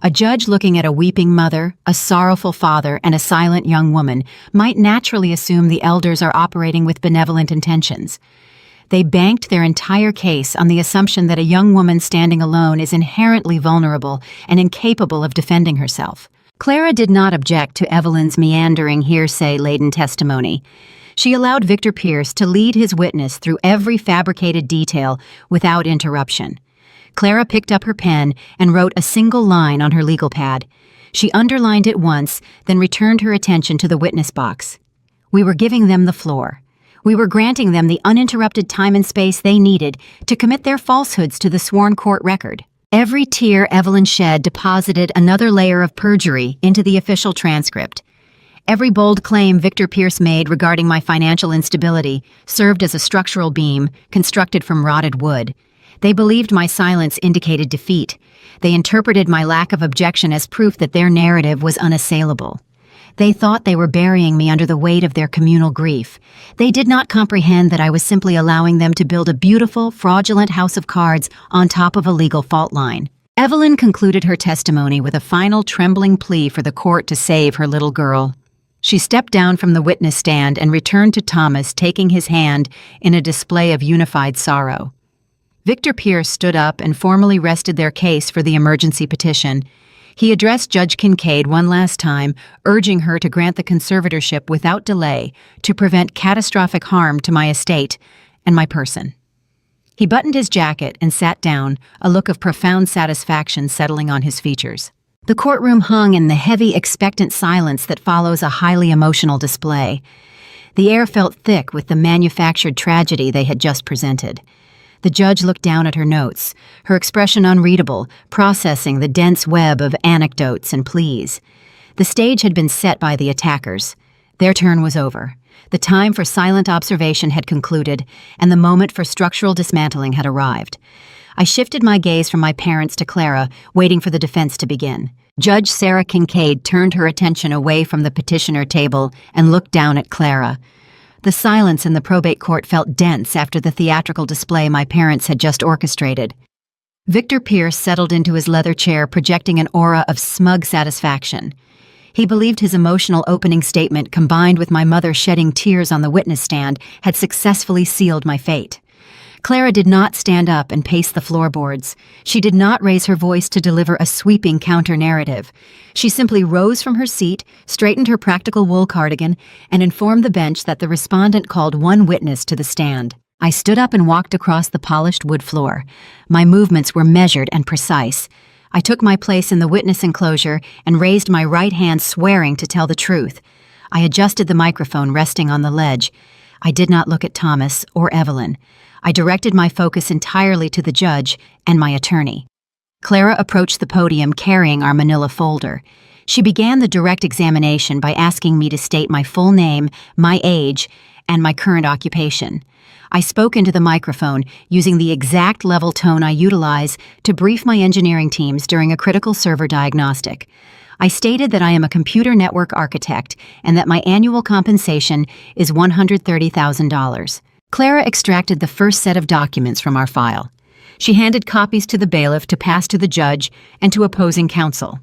A judge looking at a weeping mother, a sorrowful father, and a silent young woman might naturally assume the elders are operating with benevolent intentions. They banked their entire case on the assumption that a young woman standing alone is inherently vulnerable and incapable of defending herself. Clara did not object to Evelyn's meandering, hearsay-laden testimony. She allowed Victor Pierce to lead his witness through every fabricated detail without interruption. Clara picked up her pen and wrote a single line on her legal pad. She underlined it once, then returned her attention to the witness box. We were giving them the floor. We were granting them the uninterrupted time and space they needed to commit their falsehoods to the sworn court record. Every tear Evelyn shed deposited another layer of perjury into the official transcript. Every bold claim Victor Pierce made regarding my financial instability served as a structural beam constructed from rotted wood. They believed my silence indicated defeat. They interpreted my lack of objection as proof that their narrative was unassailable. They thought they were burying me under the weight of their communal grief. They did not comprehend that I was simply allowing them to build a beautiful, fraudulent house of cards on top of a legal fault line. Evelyn concluded her testimony with a final trembling plea for the court to save her little girl. She stepped down from the witness stand and returned to Thomas, taking his hand in a display of unified sorrow. Victor Pierce stood up and formally rested their case for the emergency petition. He addressed Judge Kincaid one last time, urging her to grant the conservatorship without delay to prevent catastrophic harm to my estate and my person. He buttoned his jacket and sat down, a look of profound satisfaction settling on his features. The courtroom hung in the heavy, expectant silence that follows a highly emotional display. The air felt thick with the manufactured tragedy they had just presented. The judge looked down at her notes, her expression unreadable, processing the dense web of anecdotes and pleas. The stage had been set by the attackers. Their turn was over. The time for silent observation had concluded, and the moment for structural dismantling had arrived. I shifted my gaze from my parents to Clara, waiting for the defense to begin. Judge Sarah Kincaid turned her attention away from the petitioner table and looked down at Clara. The silence in the probate court felt dense after the theatrical display my parents had just orchestrated. Victor Pierce settled into his leather chair, projecting an aura of smug satisfaction. He believed his emotional opening statement, combined with my mother shedding tears on the witness stand, had successfully sealed my fate. Clara did not stand up and pace the floorboards. She did not raise her voice to deliver a sweeping counter-narrative. She simply rose from her seat, straightened her practical wool cardigan, and informed the bench that the respondent called one witness to the stand. I stood up and walked across the polished wood floor. My movements were measured and precise. I took my place in the witness enclosure and raised my right hand, swearing to tell the truth. I adjusted the microphone resting on the ledge. I did not look at Thomas or Evelyn. I directed my focus entirely to the judge and my attorney. Clara approached the podium carrying our manila folder. She began the direct examination by asking me to state my full name, my age, and my current occupation. I spoke into the microphone, using the exact level tone I utilize to brief my engineering teams during a critical server diagnostic. I stated that I am a computer network architect and that my annual compensation is $130,000. Clara extracted the first set of documents from our file. She handed copies to the bailiff to pass to the judge and to opposing counsel.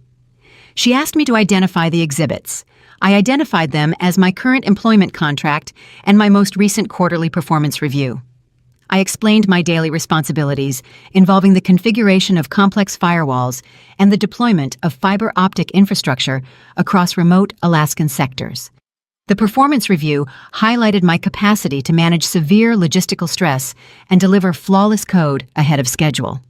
She asked me to identify the exhibits. I identified them as my current employment contract and my most recent quarterly performance review. I explained my daily responsibilities, involving the configuration of complex firewalls and the deployment of fiber optic infrastructure across remote Alaskan sectors. The performance review highlighted my capacity to manage severe logistical stress and deliver flawless code ahead of schedule.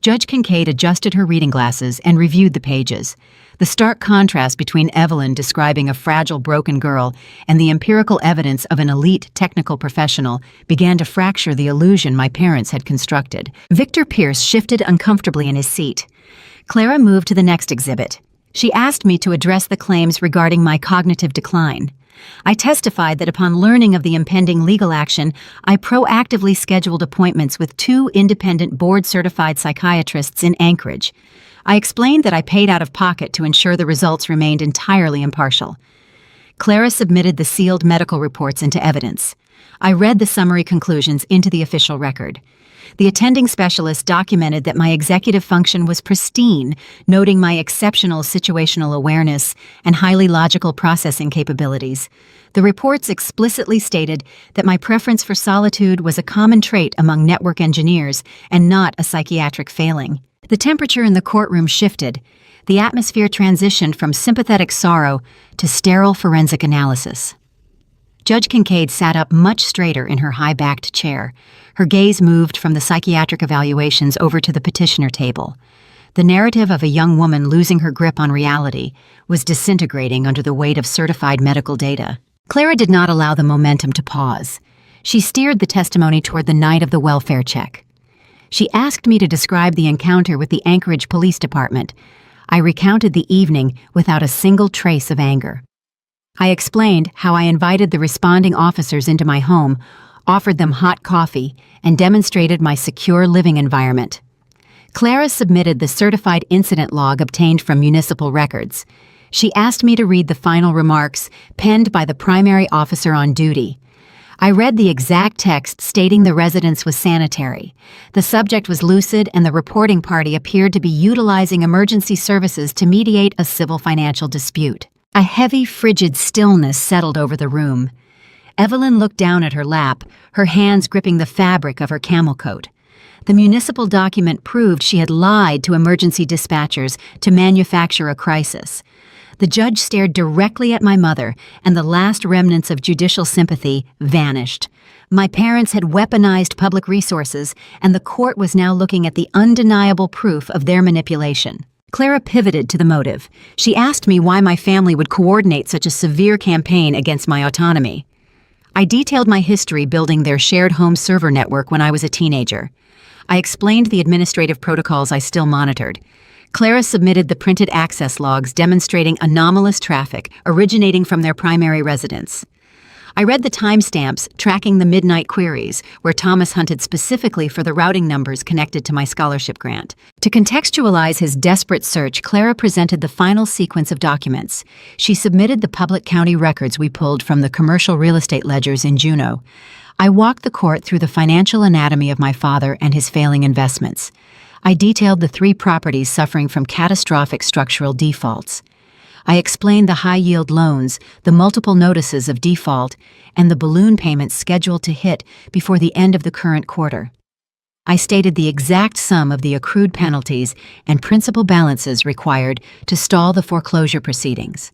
Judge Kincaid adjusted her reading glasses and reviewed the pages. The stark contrast between Evelyn describing a fragile, broken girl and the empirical evidence of an elite technical professional began to fracture the illusion my parents had constructed. Victor Pierce shifted uncomfortably in his seat. Clara moved to the next exhibit. She asked me to address the claims regarding my cognitive decline. I testified that upon learning of the impending legal action, I proactively scheduled appointments with 2 independent board-certified psychiatrists in Anchorage. I explained that I paid out of pocket to ensure the results remained entirely impartial. Clara submitted the sealed medical reports into evidence. I read the summary conclusions into the official record. The attending specialist documented that my executive function was pristine, noting my exceptional situational awareness and highly logical processing capabilities. The reports explicitly stated that my preference for solitude was a common trait among network engineers and not a psychiatric failing. The temperature in the courtroom shifted. The atmosphere transitioned from sympathetic sorrow to sterile forensic analysis. Judge Kincaid sat up much straighter in her high-backed chair. Her gaze moved from the psychiatric evaluations over to the petitioner table. The narrative of a young woman losing her grip on reality was disintegrating under the weight of certified medical data. Clara did not allow the momentum to pause. She steered the testimony toward the night of the welfare check. She asked me to describe the encounter with the Anchorage Police Department. I recounted the evening without a single trace of anger. I explained how I invited the responding officers into my home, offered them hot coffee, and demonstrated my secure living environment. Clara submitted the certified incident log obtained from municipal records. She asked me to read the final remarks, penned by the primary officer on duty. I read the exact text stating the residence was sanitary. The subject was lucid, and the reporting party appeared to be utilizing emergency services to mediate a civil financial dispute. A heavy, frigid stillness settled over the room. Evelyn looked down at her lap, her hands gripping the fabric of her camel coat. The municipal document proved she had lied to emergency dispatchers to manufacture a crisis. The judge stared directly at my mother, and the last remnants of judicial sympathy vanished. My parents had weaponized public resources, and the court was now looking at the undeniable proof of their manipulation. Clara pivoted to the motive. She asked me why my family would coordinate such a severe campaign against my autonomy. I detailed my history building their shared home server network when I was a teenager. I explained the administrative protocols I still monitored. Clara submitted the printed access logs demonstrating anomalous traffic originating from their primary residence. I read the timestamps tracking the midnight queries, where Thomas hunted specifically for the routing numbers connected to my scholarship grant. To contextualize his desperate search, Clara presented the final sequence of documents. She submitted the public county records we pulled from the commercial real estate ledgers in Juneau. I walked the court through the financial anatomy of my father and his failing investments. I detailed the 3 properties suffering from catastrophic structural defaults. I explained the high-yield loans, the multiple notices of default, and the balloon payments scheduled to hit before the end of the current quarter. I stated the exact sum of the accrued penalties and principal balances required to stall the foreclosure proceedings.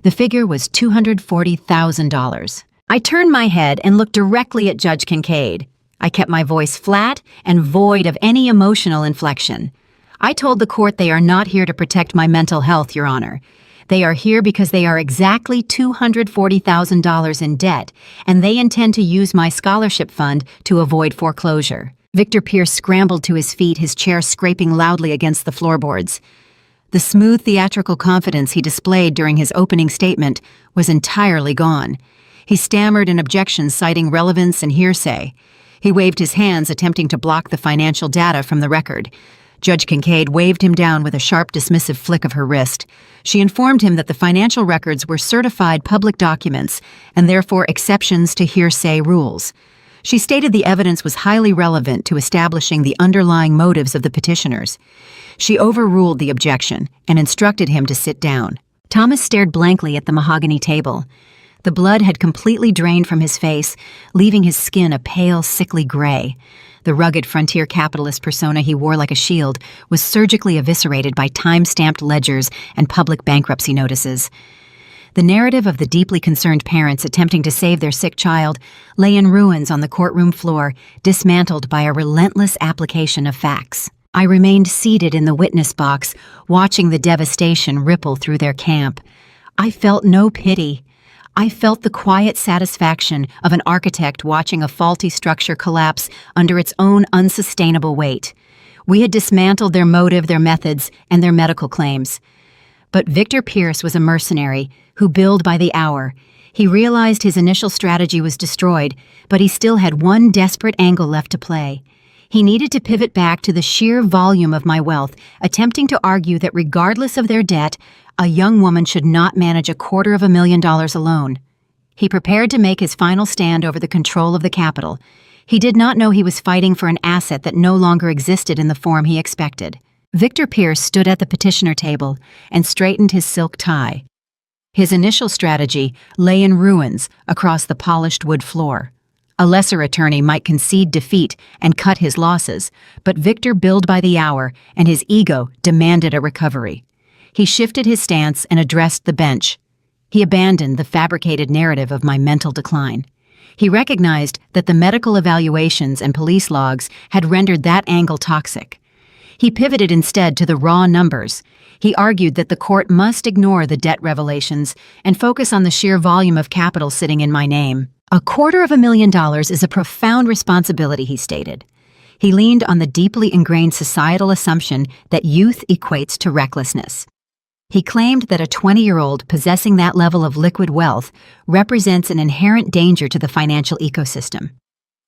The figure was $240,000. I turned my head and looked directly at Judge Kincaid. I kept my voice flat and void of any emotional inflection. I told the court they are not here to protect my mental health, Your Honor. They are here because they are exactly $240,000 in debt, and they intend to use my scholarship fund to avoid foreclosure. Victor Pierce scrambled to his feet, his chair scraping loudly against the floorboards. The smooth theatrical confidence he displayed during his opening statement was entirely gone. He stammered an objection citing relevance and hearsay. He waved his hands, attempting to block the financial data from the record. Judge Kincaid waved him down with a sharp, dismissive flick of her wrist. She informed him that the financial records were certified public documents and therefore exceptions to hearsay rules. She stated the evidence was highly relevant to establishing the underlying motives of the petitioners. She overruled the objection and instructed him to sit down. Thomas stared blankly at the mahogany table. The blood had completely drained from his face, leaving his skin a pale, sickly gray. The rugged frontier capitalist persona he wore like a shield was surgically eviscerated by time-stamped ledgers and public bankruptcy notices. The narrative of the deeply concerned parents attempting to save their sick child lay in ruins on the courtroom floor, dismantled by a relentless application of facts. I remained seated in the witness box, watching the devastation ripple through their camp. I felt no pity. I felt the quiet satisfaction of an architect watching a faulty structure collapse under its own unsustainable weight. We had dismantled their motive, their methods, and their medical claims. But Victor Pierce was a mercenary who billed by the hour. He realized his initial strategy was destroyed, but he still had one desperate angle left to play. He needed to pivot back to the sheer volume of my wealth, attempting to argue that regardless of their debt, a young woman should not manage $250,000 alone. He prepared to make his final stand over the control of the capital. He did not know he was fighting for an asset that no longer existed in the form he expected. Victor Pierce stood at the petitioner table and straightened his silk tie. His initial strategy lay in ruins across the polished wood floor. A lesser attorney might concede defeat and cut his losses, but Victor billed by the hour, and his ego demanded a recovery. He shifted his stance and addressed the bench. He abandoned the fabricated narrative of my mental decline. He recognized that the medical evaluations and police logs had rendered that angle toxic. He pivoted instead to the raw numbers. He argued that the court must ignore the debt revelations and focus on the sheer volume of capital sitting in my name. $250,000 is a profound responsibility, he stated. He leaned on the deeply ingrained societal assumption that youth equates to recklessness. He claimed that a 20-year-old possessing that level of liquid wealth represents an inherent danger to the financial ecosystem.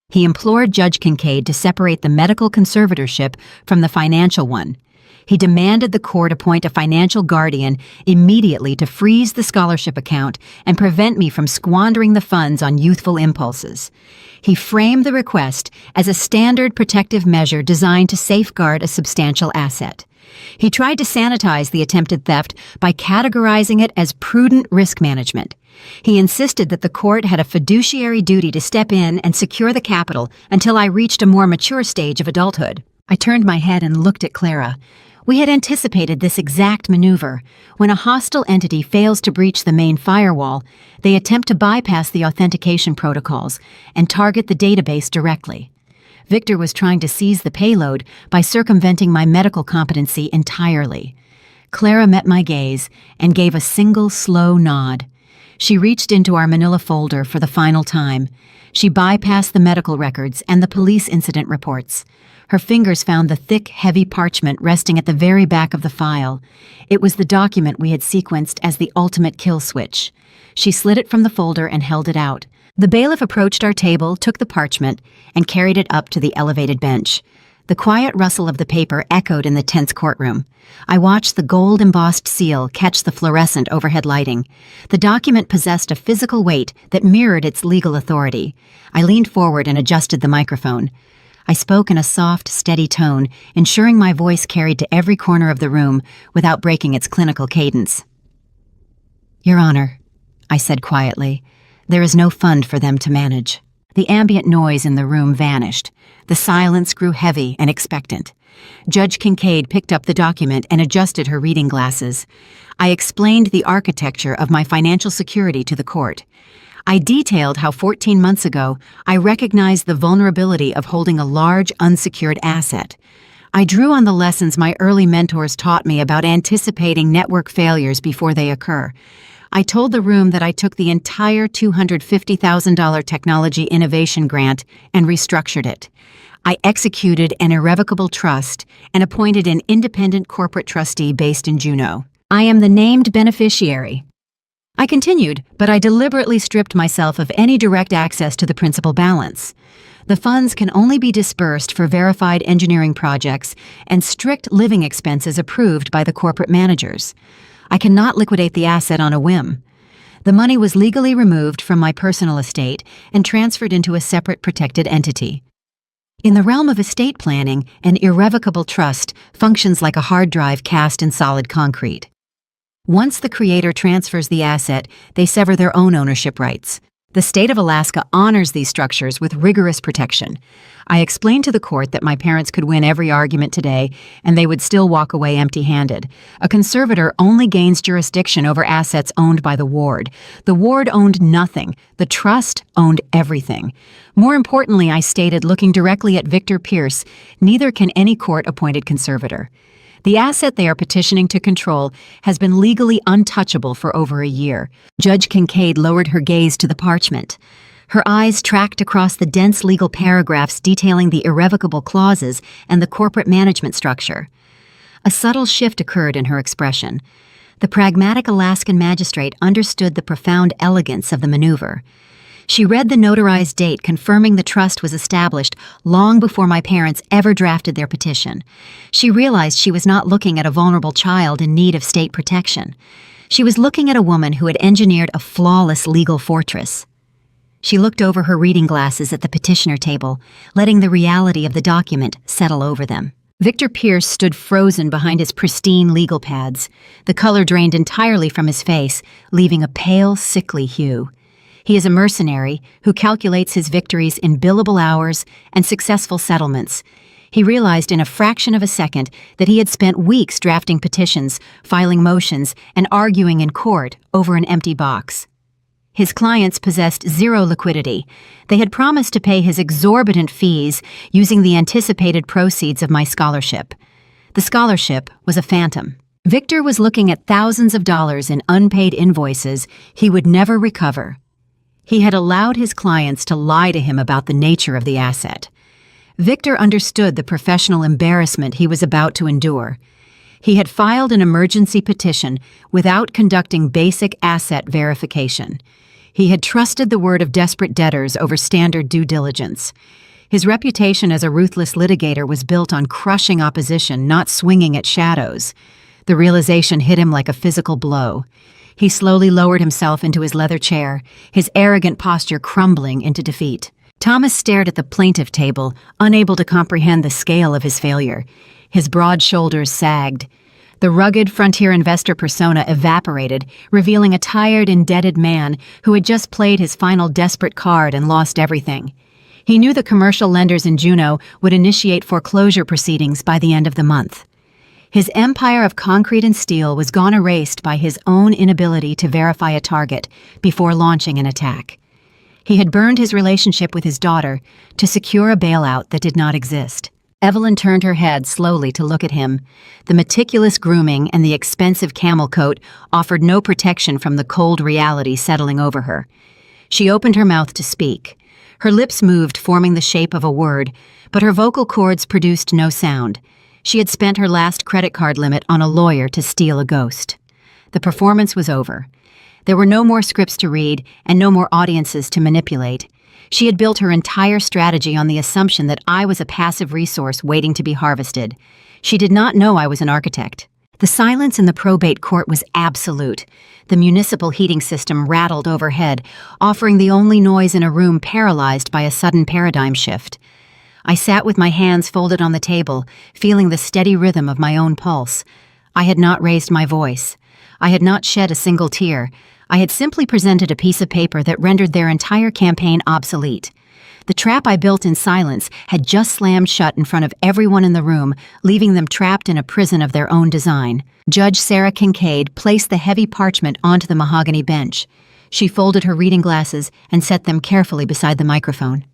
He implored Judge Kincaid to separate the medical conservatorship from the financial one. He demanded the court appoint a financial guardian immediately to freeze the scholarship account and prevent me from squandering the funds on youthful impulses. He framed the request as a standard protective measure designed to safeguard a substantial asset. He tried to sanitize the attempted theft by categorizing it as prudent risk management. He insisted that the court had a fiduciary duty to step in and secure the capital until I reached a more mature stage of adulthood. I turned my head and looked at Clara. We had anticipated this exact maneuver. When a hostile entity fails to breach the main firewall, they attempt to bypass the authentication protocols and target the database directly. Victor was trying to seize the payload by circumventing my medical competency entirely. Clara met my gaze and gave a single slow nod. She reached into our manila folder for the final time. She bypassed the medical records and the police incident reports. Her fingers found the thick, heavy parchment resting at the very back of the file. It was the document we had sequenced as the ultimate kill switch. She slid it from the folder and held it out. The bailiff approached our table, took the parchment, and carried it up to the elevated bench. The quiet rustle of the paper echoed in the tense courtroom. I watched the gold-embossed seal catch the fluorescent overhead lighting. The document possessed a physical weight that mirrored its legal authority. I leaned forward and adjusted the microphone. I spoke in a soft, steady tone, ensuring my voice carried to every corner of the room without breaking its clinical cadence. "Your Honor," I said quietly, "there is no fund for them to manage." The ambient noise in the room vanished. The silence grew heavy and expectant. Judge Kincaid picked up the document and adjusted her reading glasses. I explained the architecture of my financial security to the court. I detailed how 14 months ago I recognized the vulnerability of holding a large, unsecured asset. I drew on the lessons my early mentors taught me about anticipating network failures before they occur. I told the room that I took the entire $250,000 technology innovation grant and restructured it. I executed an irrevocable trust and appointed an independent corporate trustee based in Juneau. I am the named beneficiary. I continued, but I deliberately stripped myself of any direct access to the principal balance. The funds can only be disbursed for verified engineering projects and strict living expenses approved by the corporate managers. I cannot liquidate the asset on a whim. The money was legally removed from my personal estate and transferred into a separate protected entity. In the realm of estate planning, an irrevocable trust functions like a hard drive cast in solid concrete. Once the creator transfers the asset, they sever their own ownership rights. The state of Alaska honors these structures with rigorous protection. I explained to the court that my parents could win every argument today, and they would still walk away empty-handed. A conservator only gains jurisdiction over assets owned by the ward. The ward owned nothing. The trust owned everything. More importantly, I stated, looking directly at Victor Pierce, neither can any court-appointed conservator. The asset they are petitioning to control has been legally untouchable for over a year. Judge Kincaid lowered her gaze to the parchment. Her eyes tracked across the dense legal paragraphs detailing the irrevocable clauses and the corporate management structure. A subtle shift occurred in her expression. The pragmatic Alaskan magistrate understood the profound elegance of the maneuver. She read the notarized date confirming the trust was established long before my parents ever drafted their petition. She realized she was not looking at a vulnerable child in need of state protection. She was looking at a woman who had engineered a flawless legal fortress. She looked over her reading glasses at the petitioner table, letting the reality of the document settle over them. Victor Pierce stood frozen behind his pristine legal pads. The color drained entirely from his face, leaving a pale, sickly hue. He is a mercenary who calculates his victories in billable hours and successful settlements. He realized in a fraction of a second that he had spent weeks drafting petitions, filing motions, and arguing in court over an empty box. His clients possessed zero liquidity. They had promised to pay his exorbitant fees using the anticipated proceeds of my scholarship. The scholarship was a phantom. Victor was looking at thousands of dollars in unpaid invoices he would never recover. He had allowed his clients to lie to him about the nature of the asset. Victor understood the professional embarrassment he was about to endure. He had filed an emergency petition without conducting basic asset verification. He had trusted the word of desperate debtors over standard due diligence. His reputation as a ruthless litigator was built on crushing opposition, not swinging at shadows. The realization hit him like a physical blow. He slowly lowered himself into his leather chair, his arrogant posture crumbling into defeat. Thomas stared at the plaintiff table, unable to comprehend the scale of his failure. His broad shoulders sagged. The rugged frontier investor persona evaporated, revealing a tired, indebted man who had just played his final desperate card and lost everything. He knew the commercial lenders in Juneau would initiate foreclosure proceedings by the end of the month. His empire of concrete and steel was gone erased by his own inability to verify a target before launching an attack. He had burned his relationship with his daughter to secure a bailout that did not exist. Evelyn turned her head slowly to look at him. The meticulous grooming and the expensive camel coat offered no protection from the cold reality settling over her. She opened her mouth to speak. Her lips moved, forming the shape of a word, but her vocal cords produced no sound. She had spent her last credit card limit on a lawyer to steal a ghost. The performance was over. There were no more scripts to read and no more audiences to manipulate. She had built her entire strategy on the assumption that I was a passive resource waiting to be harvested. She did not know I was an architect. The silence in the probate court was absolute. The municipal heating system rattled overhead, offering the only noise in a room paralyzed by a sudden paradigm shift. I sat with my hands folded on the table, feeling the steady rhythm of my own pulse. I had not raised my voice. I had not shed a single tear. I had simply presented a piece of paper that rendered their entire campaign obsolete. The trap I built in silence had just slammed shut in front of everyone in the room, leaving them trapped in a prison of their own design. Judge Sarah Kincaid placed the heavy parchment onto the mahogany bench. She folded her reading glasses and set them carefully beside the microphone.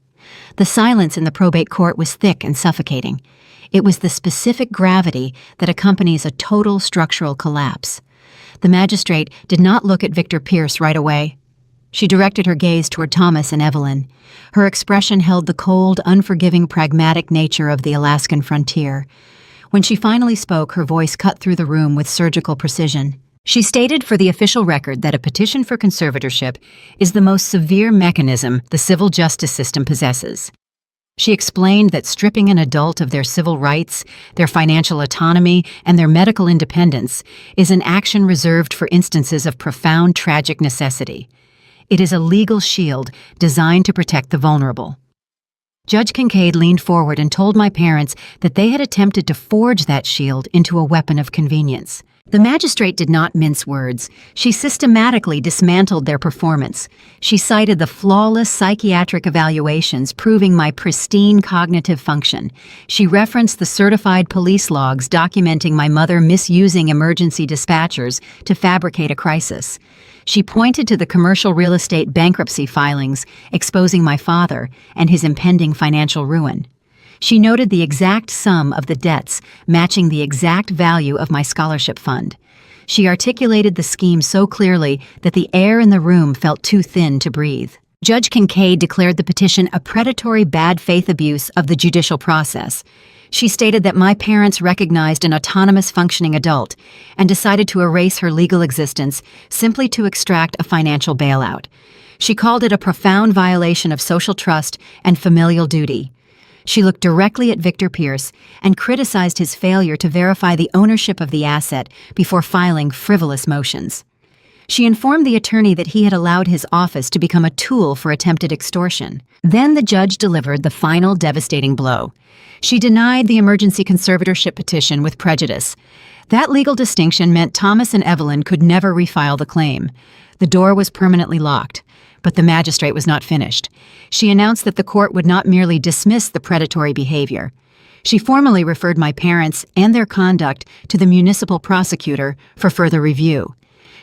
The silence in the probate court was thick and suffocating. It was the specific gravity that accompanies a total structural collapse. The magistrate did not look at Victor Pierce right away. She directed her gaze toward Thomas and Evelyn. Her expression held the cold, unforgiving, pragmatic nature of the Alaskan frontier. When she finally spoke, her voice cut through the room with surgical precision. She stated for the official record that a petition for conservatorship is the most severe mechanism the civil justice system possesses. She explained that stripping an adult of their civil rights, their financial autonomy, and their medical independence is an action reserved for instances of profound tragic necessity. It is a legal shield designed to protect the vulnerable. Judge Kincaid leaned forward and told my parents that they had attempted to forge that shield into a weapon of convenience. The magistrate did not mince words. She systematically dismantled their performance. She cited the flawless psychiatric evaluations proving my pristine cognitive function. She referenced the certified police logs documenting my mother misusing emergency dispatchers to fabricate a crisis. She pointed to the commercial real estate bankruptcy filings exposing my father and his impending financial ruin. She noted the exact sum of the debts, matching the exact value of my scholarship fund. She articulated the scheme so clearly that the air in the room felt too thin to breathe. Judge Kincaid declared the petition a predatory bad faith abuse of the judicial process. She stated that my parents recognized an autonomous functioning adult and decided to erase her legal existence simply to extract a financial bailout. She called it a profound violation of social trust and familial duty. She looked directly at Victor Pierce and criticized his failure to verify the ownership of the asset before filing frivolous motions. She informed the attorney that he had allowed his office to become a tool for attempted extortion. Then the judge delivered the final devastating blow. She denied the emergency conservatorship petition with prejudice. That legal distinction meant Thomas and Evelyn could never refile the claim. The door was permanently locked. But the magistrate was not finished. She announced that the court would not merely dismiss the predatory behavior. She formally referred my parents and their conduct to the municipal prosecutor for further review.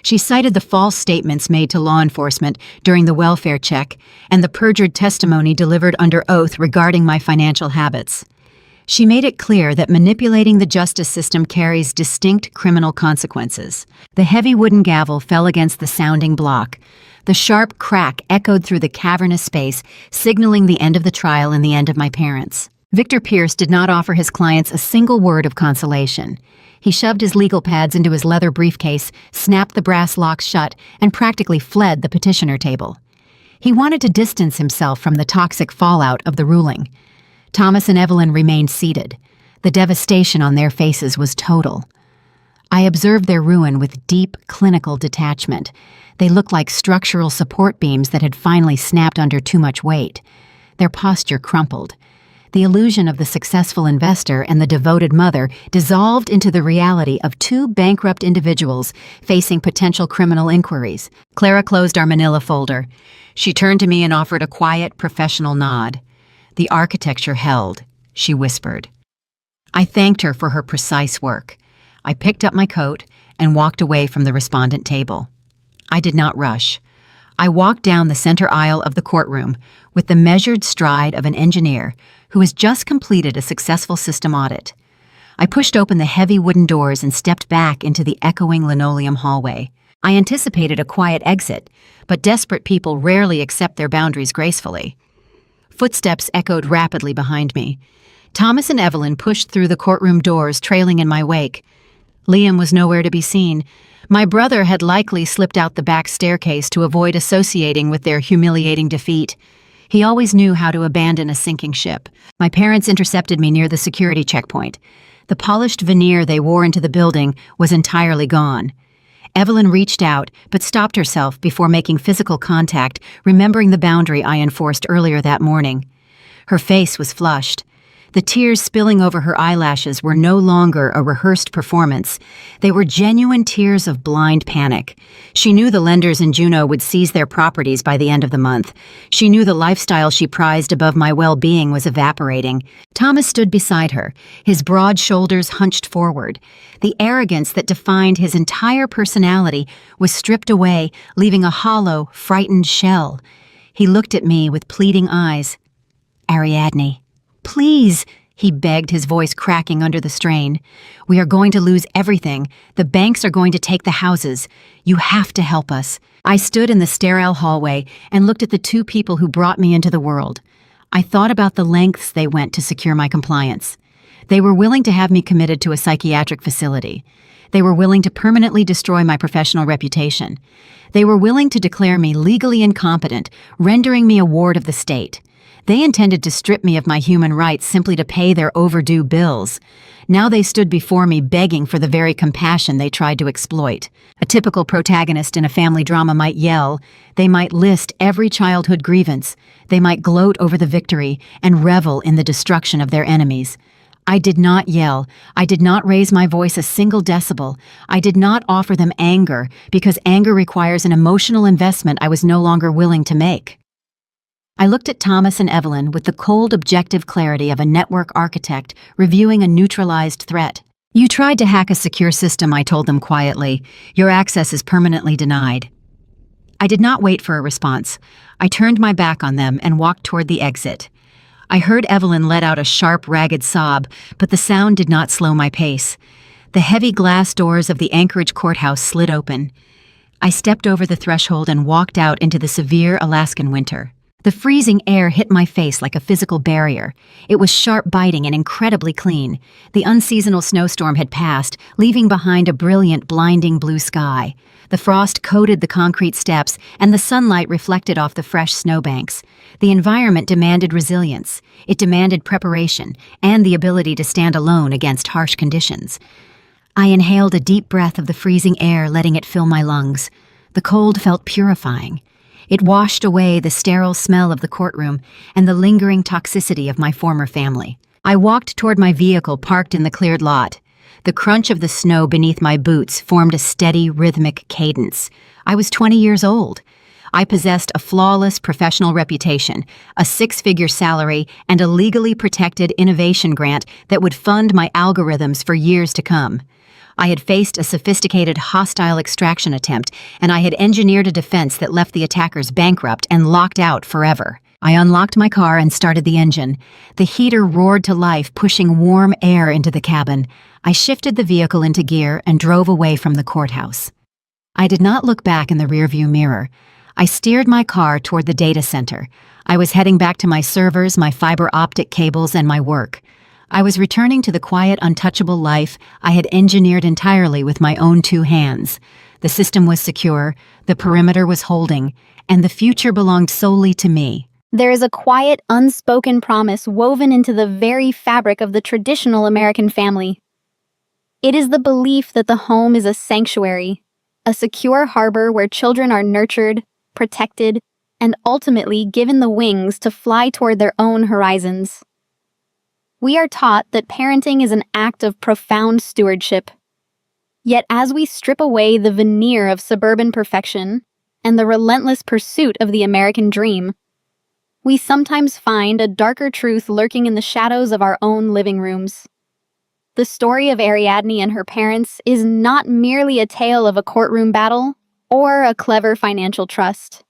She cited the false statements made to law enforcement during the welfare check and the perjured testimony delivered under oath regarding my financial habits. She made it clear that manipulating the justice system carries distinct criminal consequences. The heavy wooden gavel fell against the sounding block. The sharp crack echoed through the cavernous space, signaling the end of the trial and the end of my parents. Victor Pierce did not offer his clients a single word of consolation. He shoved his legal pads into his leather briefcase, snapped the brass locks shut, and practically fled the petitioner table. He wanted to distance himself from the toxic fallout of the ruling. Thomas and Evelyn remained seated. The devastation on their faces was total. I observed their ruin with deep, clinical detachment. They looked like structural support beams that had finally snapped under too much weight. Their posture crumpled. The illusion of the successful investor and the devoted mother dissolved into the reality of two bankrupt individuals facing potential criminal inquiries. Clara closed our manila folder. She turned to me and offered a quiet, professional nod. The architecture held, she whispered. I thanked her for her precise work. I picked up my coat and walked away from the respondent table. I did not rush. I walked down the center aisle of the courtroom with the measured stride of an engineer who has just completed a successful system audit. I pushed open the heavy wooden doors and stepped back into the echoing linoleum hallway. I anticipated a quiet exit, but desperate people rarely accept their boundaries gracefully. Footsteps echoed rapidly behind me. Thomas and Evelyn pushed through the courtroom doors, trailing in my wake. Liam was nowhere to be seen. My brother had likely slipped out the back staircase to avoid associating with their humiliating defeat. He always knew how to abandon a sinking ship. My parents intercepted me near the security checkpoint. The polished veneer they wore into the building was entirely gone. Evelyn reached out, but stopped herself before making physical contact, remembering the boundary I enforced earlier that morning. Her face was flushed. The tears spilling over her eyelashes were no longer a rehearsed performance. They were genuine tears of blind panic. She knew the lenders in Juneau would seize their properties by the end of the month. She knew the lifestyle she prized above my well-being was evaporating. Thomas stood beside her, his broad shoulders hunched forward. The arrogance that defined his entire personality was stripped away, leaving a hollow, frightened shell. He looked at me with pleading eyes. "Ariadne. Please," he begged, his voice cracking under the strain. "We are going to lose everything. The banks are going to take the houses. You have to help us." I stood in the sterile hallway and looked at the two people who brought me into the world. I thought about the lengths they went to secure my compliance. They were willing to have me committed to a psychiatric facility. They were willing to permanently destroy my professional reputation. They were willing to declare me legally incompetent, rendering me a ward of the state. They intended to strip me of my human rights simply to pay their overdue bills. Now they stood before me begging for the very compassion they tried to exploit. A typical protagonist in a family drama might yell. They might list every childhood grievance. They might gloat over the victory and revel in the destruction of their enemies. I did not yell. I did not raise my voice a single decibel. I did not offer them anger, because anger requires an emotional investment I was no longer willing to make. I looked at Thomas and Evelyn with the cold, objective clarity of a network architect reviewing a neutralized threat. "You tried to hack a secure system," I told them quietly. "Your access is permanently denied." I did not wait for a response. I turned my back on them and walked toward the exit. I heard Evelyn let out a sharp, ragged sob, but the sound did not slow my pace. The heavy glass doors of the Anchorage courthouse slid open. I stepped over the threshold and walked out into the severe Alaskan winter. The freezing air hit my face like a physical barrier. It was sharp, biting, and incredibly clean. The unseasonal snowstorm had passed, leaving behind a brilliant, blinding blue sky. The frost coated the concrete steps, and the sunlight reflected off the fresh snowbanks. The environment demanded resilience. It demanded preparation and the ability to stand alone against harsh conditions. I inhaled a deep breath of the freezing air, letting it fill my lungs. The cold felt purifying. It washed away the sterile smell of the courtroom and the lingering toxicity of my former family. I walked toward my vehicle parked in the cleared lot. The crunch of the snow beneath my boots formed a steady, rhythmic cadence. I was 20 years old. I possessed a flawless professional reputation, a six-figure salary, and a legally protected innovation grant that would fund my algorithms for years to come. I had faced a sophisticated hostile extraction attempt, and I had engineered a defense that left the attackers bankrupt and locked out forever. I unlocked my car and started the engine. The heater roared to life, pushing warm air into the cabin. I shifted the vehicle into gear and drove away from the courthouse. I did not look back in the rearview mirror. I steered my car toward the data center. I was heading back to my servers, my fiber optic cables, and my work. I was returning to the quiet, untouchable life I had engineered entirely with my own two hands. The system was secure, the perimeter was holding, and the future belonged solely to me. There is a quiet, unspoken promise woven into the very fabric of the traditional American family. It is the belief that the home is a sanctuary, a secure harbor where children are nurtured, protected, and ultimately given the wings to fly toward their own horizons. We are taught that parenting is an act of profound stewardship. Yet as we strip away the veneer of suburban perfection and the relentless pursuit of the American dream, we sometimes find a darker truth lurking in the shadows of our own living rooms. The story of Ariadne and her parents is not merely a tale of a courtroom battle or a clever financial trust.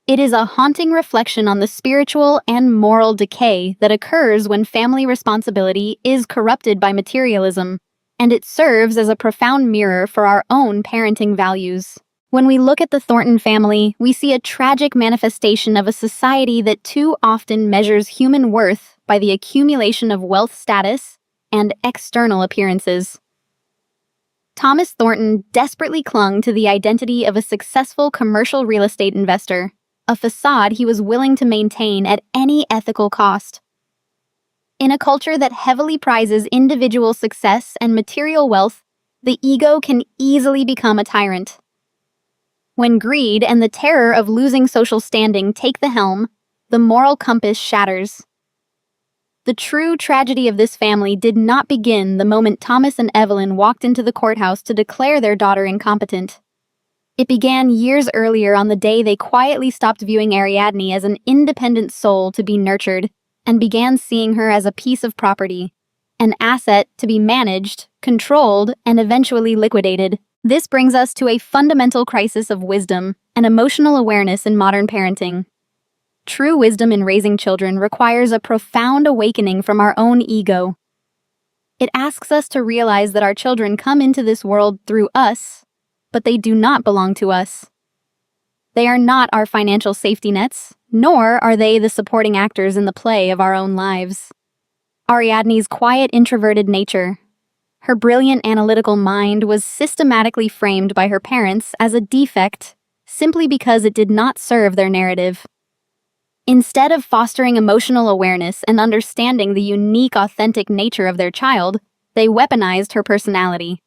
It is a haunting reflection on the spiritual and moral decay that occurs when family responsibility is corrupted by materialism, and it serves as a profound mirror for our own parenting values. When we look at the Thornton family, we see a tragic manifestation of a society that too often measures human worth by the accumulation of wealth status and external appearances. Thomas Thornton desperately clung to the identity of a successful commercial real estate investor, a facade he was willing to maintain at any ethical cost. In a culture that heavily prizes individual success and material wealth, the ego can easily become a tyrant. When greed and the terror of losing social standing take the helm, the moral compass shatters. The true tragedy of this family did not begin the moment Thomas and Evelyn walked into the courthouse to declare their daughter incompetent. It began years earlier on the day they quietly stopped viewing Ariadne as an independent soul to be nurtured and began seeing her as a piece of property, an asset to be managed, controlled, and eventually liquidated. This brings us to a fundamental crisis of wisdom and emotional awareness in modern parenting. True wisdom in raising children requires a profound awakening from our own ego. It asks us to realize that our children come into this world through us, but they do not belong to us. They are not our financial safety nets, nor are they the supporting actors in the play of our own lives. Ariadne's quiet, introverted nature, her brilliant analytical mind was systematically framed by her parents as a defect simply because it did not serve their narrative. Instead of fostering emotional awareness and understanding the unique, authentic nature of their child, they weaponized her personality.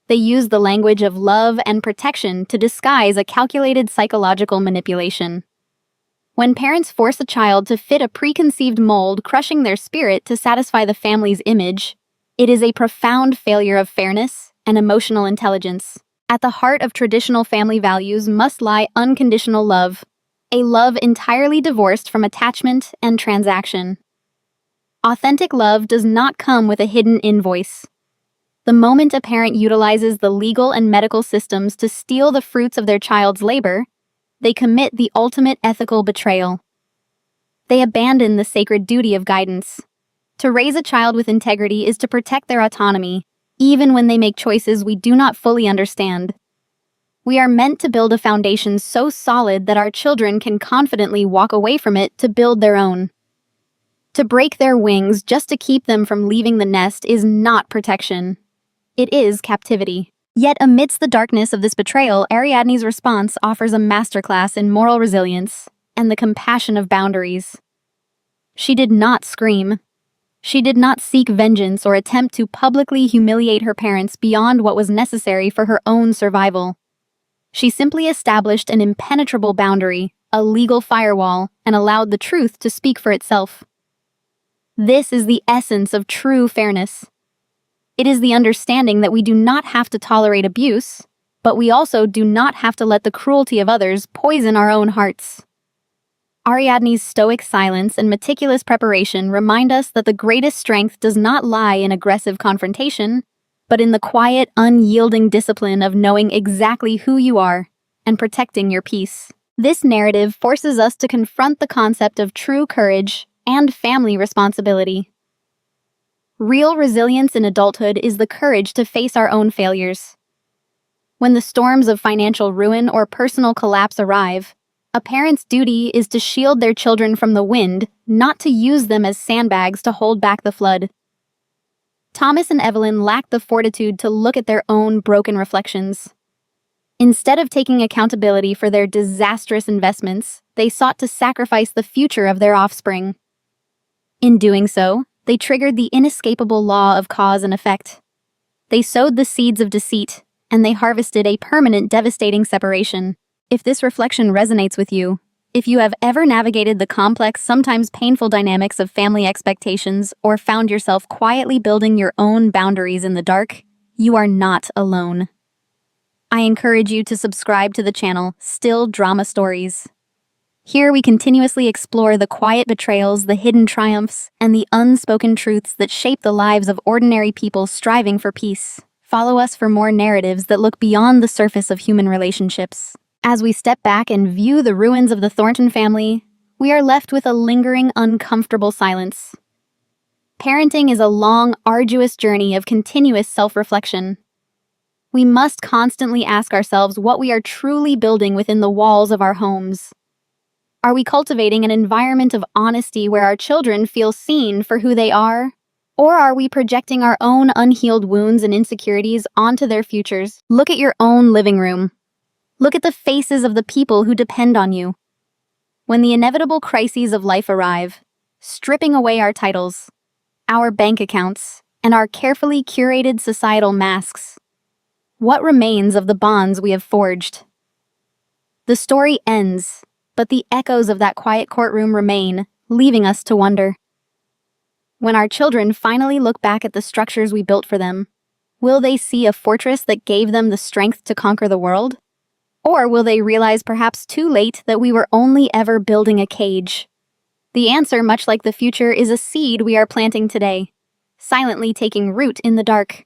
They used the language of love and protection to disguise a calculated psychological manipulation. When parents force a child to fit a preconceived mold, crushing their spirit to satisfy the family's image, it is a profound failure of fairness and emotional intelligence. At the heart of traditional family values must lie unconditional love, a love entirely divorced from attachment and transaction. Authentic love does not come with a hidden invoice. The moment a parent utilizes the legal and medical systems to steal the fruits of their child's labor, they commit the ultimate ethical betrayal. They abandon the sacred duty of guidance. To raise a child with integrity is to protect their autonomy, even when they make choices we do not fully understand. We are meant to build a foundation so solid that our children can confidently walk away from it to build their own. To break their wings just to keep them from leaving the nest is not protection. It is captivity. Yet amidst the darkness of this betrayal, Ariadne's response offers a masterclass in moral resilience and the compassion of boundaries. She did not scream. She did not seek vengeance or attempt to publicly humiliate her parents beyond what was necessary for her own survival. She simply established an impenetrable boundary, a legal firewall, and allowed the truth to speak for itself. This is the essence of true fairness. It is the understanding that we do not have to tolerate abuse, but we also do not have to let the cruelty of others poison our own hearts. Ariadne's stoic silence and meticulous preparation remind us that the greatest strength does not lie in aggressive confrontation, but in the quiet, unyielding discipline of knowing exactly who you are and protecting your peace. This narrative forces us to confront the concept of true courage and family responsibility. Real resilience in adulthood is the courage to face our own failures. When the storms of financial ruin or personal collapse arrive, a parent's duty is to shield their children from the wind, not to use them as sandbags to hold back the flood. Thomas and Evelyn lacked the fortitude to look at their own broken reflections. Instead of taking accountability for their disastrous investments, they sought to sacrifice the future of their offspring. In doing so, they triggered the inescapable law of cause and effect. They sowed the seeds of deceit, and they harvested a permanent, devastating separation. If this reflection resonates with you, if you have ever navigated the complex, sometimes painful dynamics of family expectations or found yourself quietly building your own boundaries in the dark, you are not alone. I encourage you to subscribe to the channel, Still Drama Stories. Here we continuously explore the quiet betrayals, the hidden triumphs, and the unspoken truths that shape the lives of ordinary people striving for peace. Follow us for more narratives that look beyond the surface of human relationships. As we step back and view the ruins of the Thornton family, we are left with a lingering, uncomfortable silence. Parenting is a long, arduous journey of continuous self-reflection. We must constantly ask ourselves what we are truly building within the walls of our homes. Are we cultivating an environment of honesty where our children feel seen for who they are? Or are we projecting our own unhealed wounds and insecurities onto their futures? Look at your own living room. Look at the faces of the people who depend on you. When the inevitable crises of life arrive, stripping away our titles, our bank accounts, and our carefully curated societal masks, what remains of the bonds we have forged? The story ends, but the echoes of that quiet courtroom remain, leaving us to wonder. When our children finally look back at the structures we built for them, will they see a fortress that gave them the strength to conquer the world? Or will they realize perhaps too late that we were only ever building a cage? The answer, much like the future, is a seed we are planting today, silently taking root in the dark.